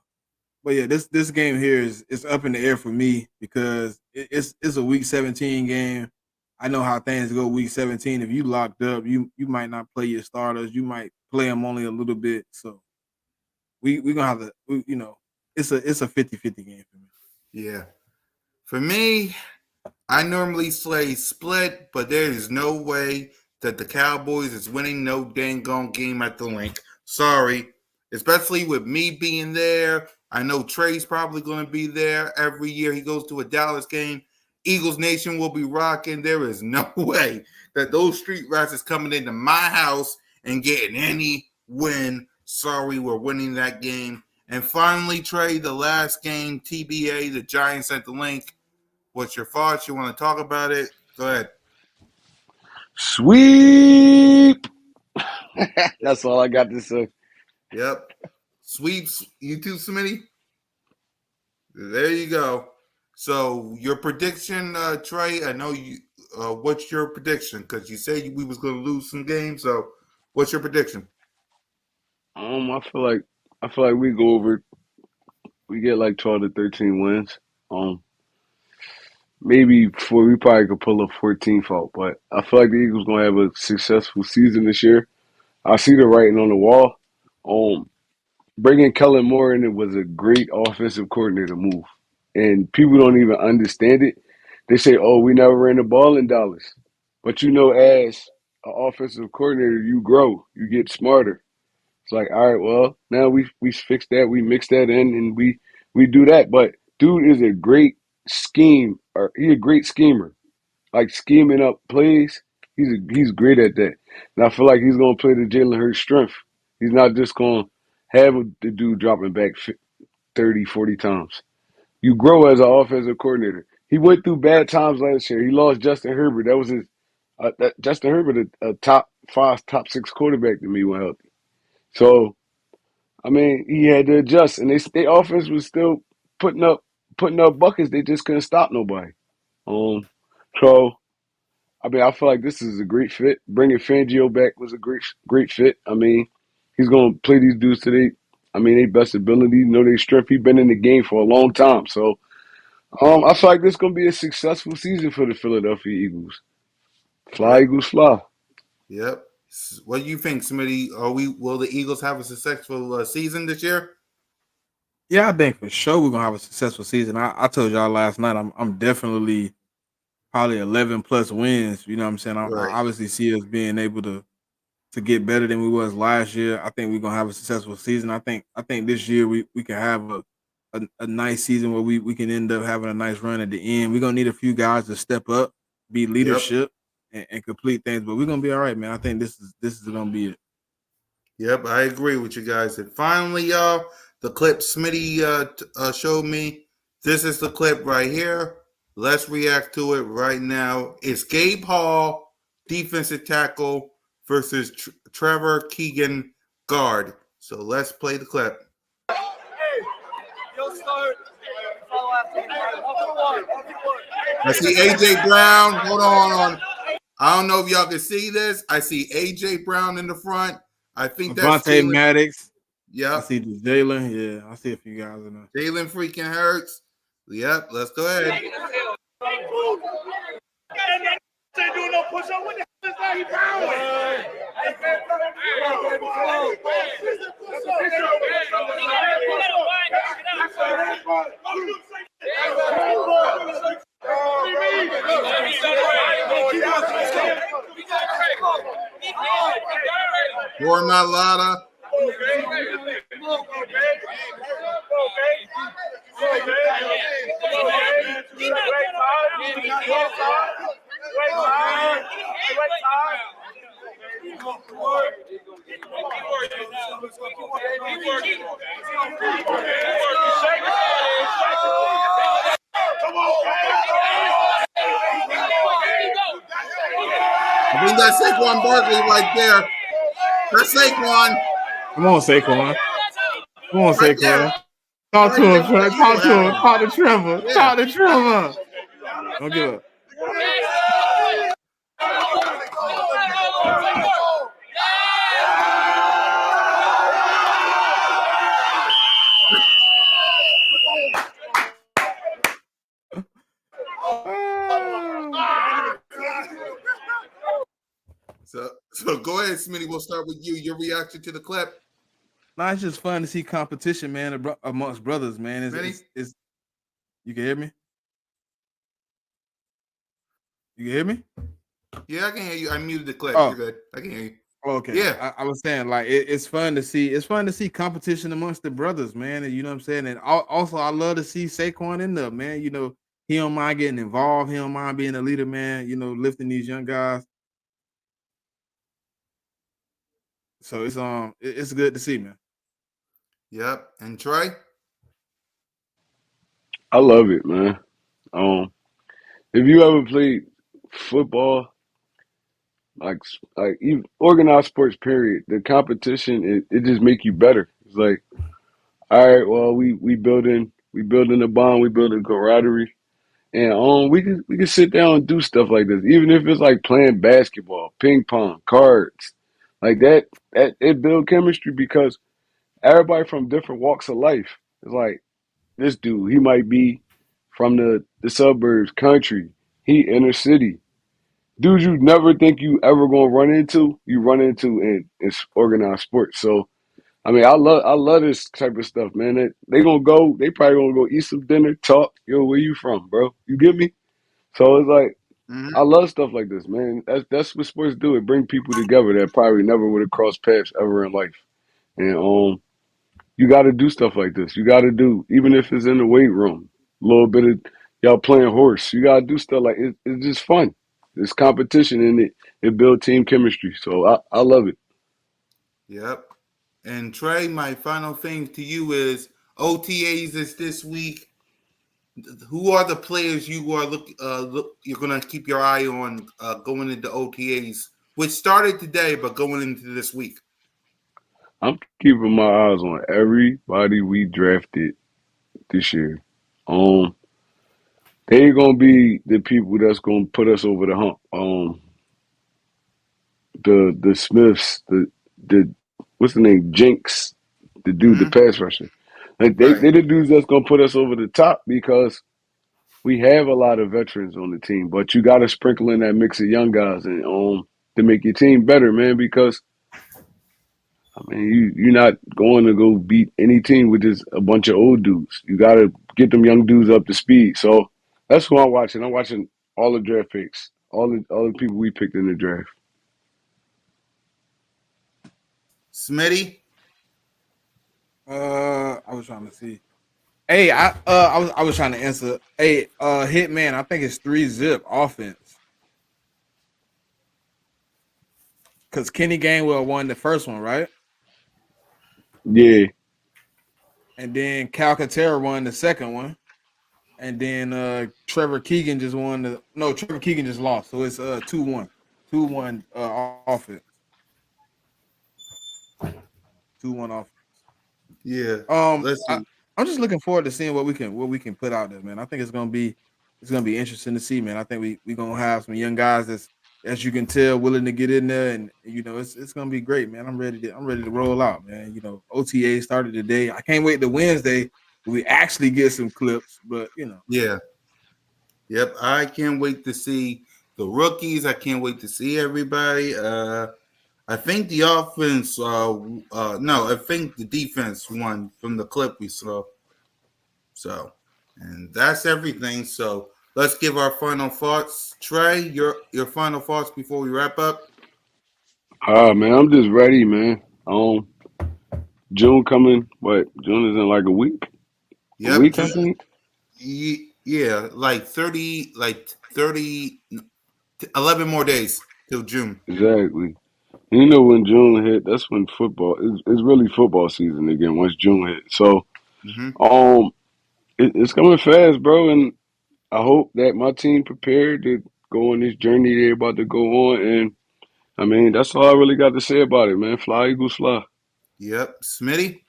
but yeah, this game here is up in the air for me because it's a week 17 game. I know how things go week 17. If you locked up, you might not play your starters. You might play them only a little bit. So we gonna have to it's a 50-50 game for me. Yeah. For me, I normally say split, but there is no way that the Cowboys is winning no dang gone game at the link. Sorry. Especially with me being there. I know Trey's probably going to be there every year he goes to a Dallas game. Eagles Nation will be rocking. There is no way that those street rats is coming into my house and getting any win. Sorry, we're winning that game. And finally, Trey, the last game, TBA, the Giants at the link. What's your thoughts? You want to talk about it? Go ahead. Sweep. That's all I got to say. Yep. Sweeps. You too, Smitty? There you go. So your prediction, Trey. I know you. What's your prediction? Because you said we was going to lose some games. So what's your prediction? I feel like we go over We get like 12 to 13 wins. Maybe we probably could pull a 14th out, but I feel like the Eagles gonna have a successful season this year. I see the writing on the wall. Um, Bringing Kellen Moore in, it was a great offensive coordinator move, and people don't even understand it. They say, "Oh, we never ran the ball in Dallas," but as an offensive coordinator, you grow, you get smarter. It's like, all right, well, now we fixed that, we mix that in, and we do that. But dude is a great he's a great schemer, like scheming up plays. He's great at that, and I feel like he's gonna play to Jalen Hurts' strength. He's not just gonna have the dude dropping back 30, 40 times. You grow as an offensive coordinator. He went through bad times last year. He lost Justin Herbert. That was his Justin Herbert, a top five, top six quarterback to me when healthy. So I mean, he had to adjust, and they offense was still putting up putting up buckets. They just couldn't stop nobody. Um, so I mean, I feel like this is a great fit. Bringing Fangio back was a great fit. I mean, he's gonna play these dudes to they best ability, know their strength. He's been in the game for a long time, so I feel like this is gonna be a successful season for the Philadelphia Eagles. Fly Yep. Eagles, fly. Yep. What do you think, Smitty? Will the Eagles have a successful season this year? Yeah, I think for sure we're gonna have a successful season. I told y'all last night I'm definitely probably 11 plus wins. You know what I'm saying? I Right. obviously see us being able to get better than we was last year. I think we're gonna have a successful season. I think this year we can have a nice season where we can end up having a nice run at the end. We're gonna need a few guys to step up, be Yep. leadership, and complete things. But we're gonna be all right, man. I think this is gonna be it. Yep. I agree with you guys. And finally, y'all, the clip Smitty showed me. This is the clip right here. Let's react to it right now. It's Gabe Hall, defensive tackle, versus Trevor Keegan, guard. So let's play the clip. I see AJ Brown. Hold on. I don't know if y'all can see this. I see AJ Brown in the front. I think that's Avante Jalen. Maddox. I Yep. see the Jalen. Yeah, I see a few guys in there. Jalen freaking Hurts. Yep. Let's go ahead. Ain't doing no push up. What the hell is that? He bowing. Or Mailata. I think that's Saquon Barkley right there. That's Saquon. Come on, Saquon. Come on, Right there. Saquon. Talk Right to there him, with the Trevor. eagle Talk to hat him. on. Talk to Trevor. Yeah. Talk to Trevor. Don't give up. So go ahead, Smitty. We'll start with you. Your reaction to the clip. No, it's just fun to see competition, man, amongst brothers, man. Smitty? It's you can hear me? You can hear me? Yeah, I can hear you. I muted the clip. You're Oh, good. I can hear you. okay. Yeah. I was saying like it's fun to see competition amongst the brothers, man. And you know what I'm saying? And also I love to see Saquon in there, man. You know, he don't mind getting involved, he don't mind being a leader, man, you know, lifting these young guys. So it's good to see, man. Yep. And Trey? I love it, man. If you ever played football, like even organized sports, period, the competition it just make you better. It's like, all right, well, we building a bond, we building camaraderie, and we can sit down and do stuff like this, even if it's like playing basketball, ping pong, cards, like that. That it build chemistry because everybody from different walks of life. It's like this dude. He might be from the suburbs, country. He inner city. Dudes you never think you ever gonna run into, you run into in organized sports. So I mean, I love this type of stuff, man. They gonna go. They probably gonna go eat some dinner, talk. Yo, where you from, bro? You get me? So it's like Mm-hmm. I love stuff like this, man. That's what sports do. It bring people together that probably never would have crossed paths ever in life. And you got to do stuff like this. You got to do, even if it's in the weight room, a little bit of y'all playing horse. You got to do stuff like it's just fun. It's competition and it builds team chemistry. So I love it. Yep. And Trey, my final thing to you is OTAs is this week. Who are the players you are you're gonna keep your eye on going into OTAs, which started today but going into this week? I'm keeping my eyes on everybody we drafted this year. Um, they gonna be the people that's gonna put us over the hump. The Smiths, the what's the name, Jinx, the dude, the Mm-hmm. pass rusher. Like Right. they the dudes that's gonna put us over the top because we have a lot of veterans on the team, but you got to sprinkle in that mix of young guys and to make your team better, man. Because I mean, you're not going to go beat any team with just a bunch of old dudes. You got to get them young dudes up to speed. So that's who I'm watching. I'm watching all the draft picks, all the people we picked in the draft. Smitty. I was trying to see. Hey, I was trying to answer. Hey, Hitman, I think it's 3-zip offense because Kenny Gainwell won the first one, right? Yeah, And then Calcaterra won the second one, and then Trevor Keegan just won the. No, Trevor Keegan just lost, so it's 2-1, 2-1 offense, 2-1 offense. Yeah. I, Listen. I'm just looking forward to seeing what we can put out there, man. I think it's gonna be interesting to see, man. I think we gonna have some young guys that's, as you can tell, willing to get in there, and it's gonna be great, man. I'm ready to roll out, man. OTA started today. I can't wait to Wednesday when we actually get some clips, but Yeah. Yep. I can't wait to see the rookies. I can't wait to see everybody. I think the offense. No, I think the defense won from the clip we saw. So, and that's everything. So let's give our final thoughts. Trey, your final thoughts before we wrap up. man, I'm just ready, man. June coming. What? June is in like a week. A Yep. week, I think. Yeah, like 30, 11 more days till June. Exactly. You know when June hit, that's when football it's really football season again. Once June hit, so Hmm. um, it's coming fast, bro. And I hope that my team prepared to go on this journey they're about to go on. And I mean, that's all I really got to say about it, man. Fly Eagles fly. Yep. Smitty.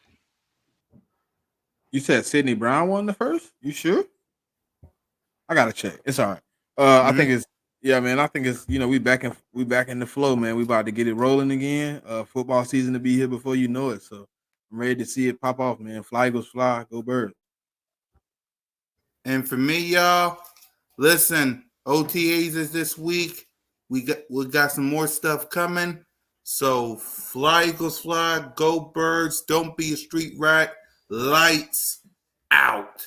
you said Sidney Brown won the first. You sure? I gotta check. It's all right. I Hmm. think it's yeah, man. I think it's we back in the flow, man. We about to get it rolling again. Football season to be here before you know it. So I'm ready to see it pop off, man. Fly Eagles fly, go birds. And for me, y'all, listen, OTAs is this week. We got some more stuff coming. So fly Eagles fly, go birds, don't be a street rat. Lights out.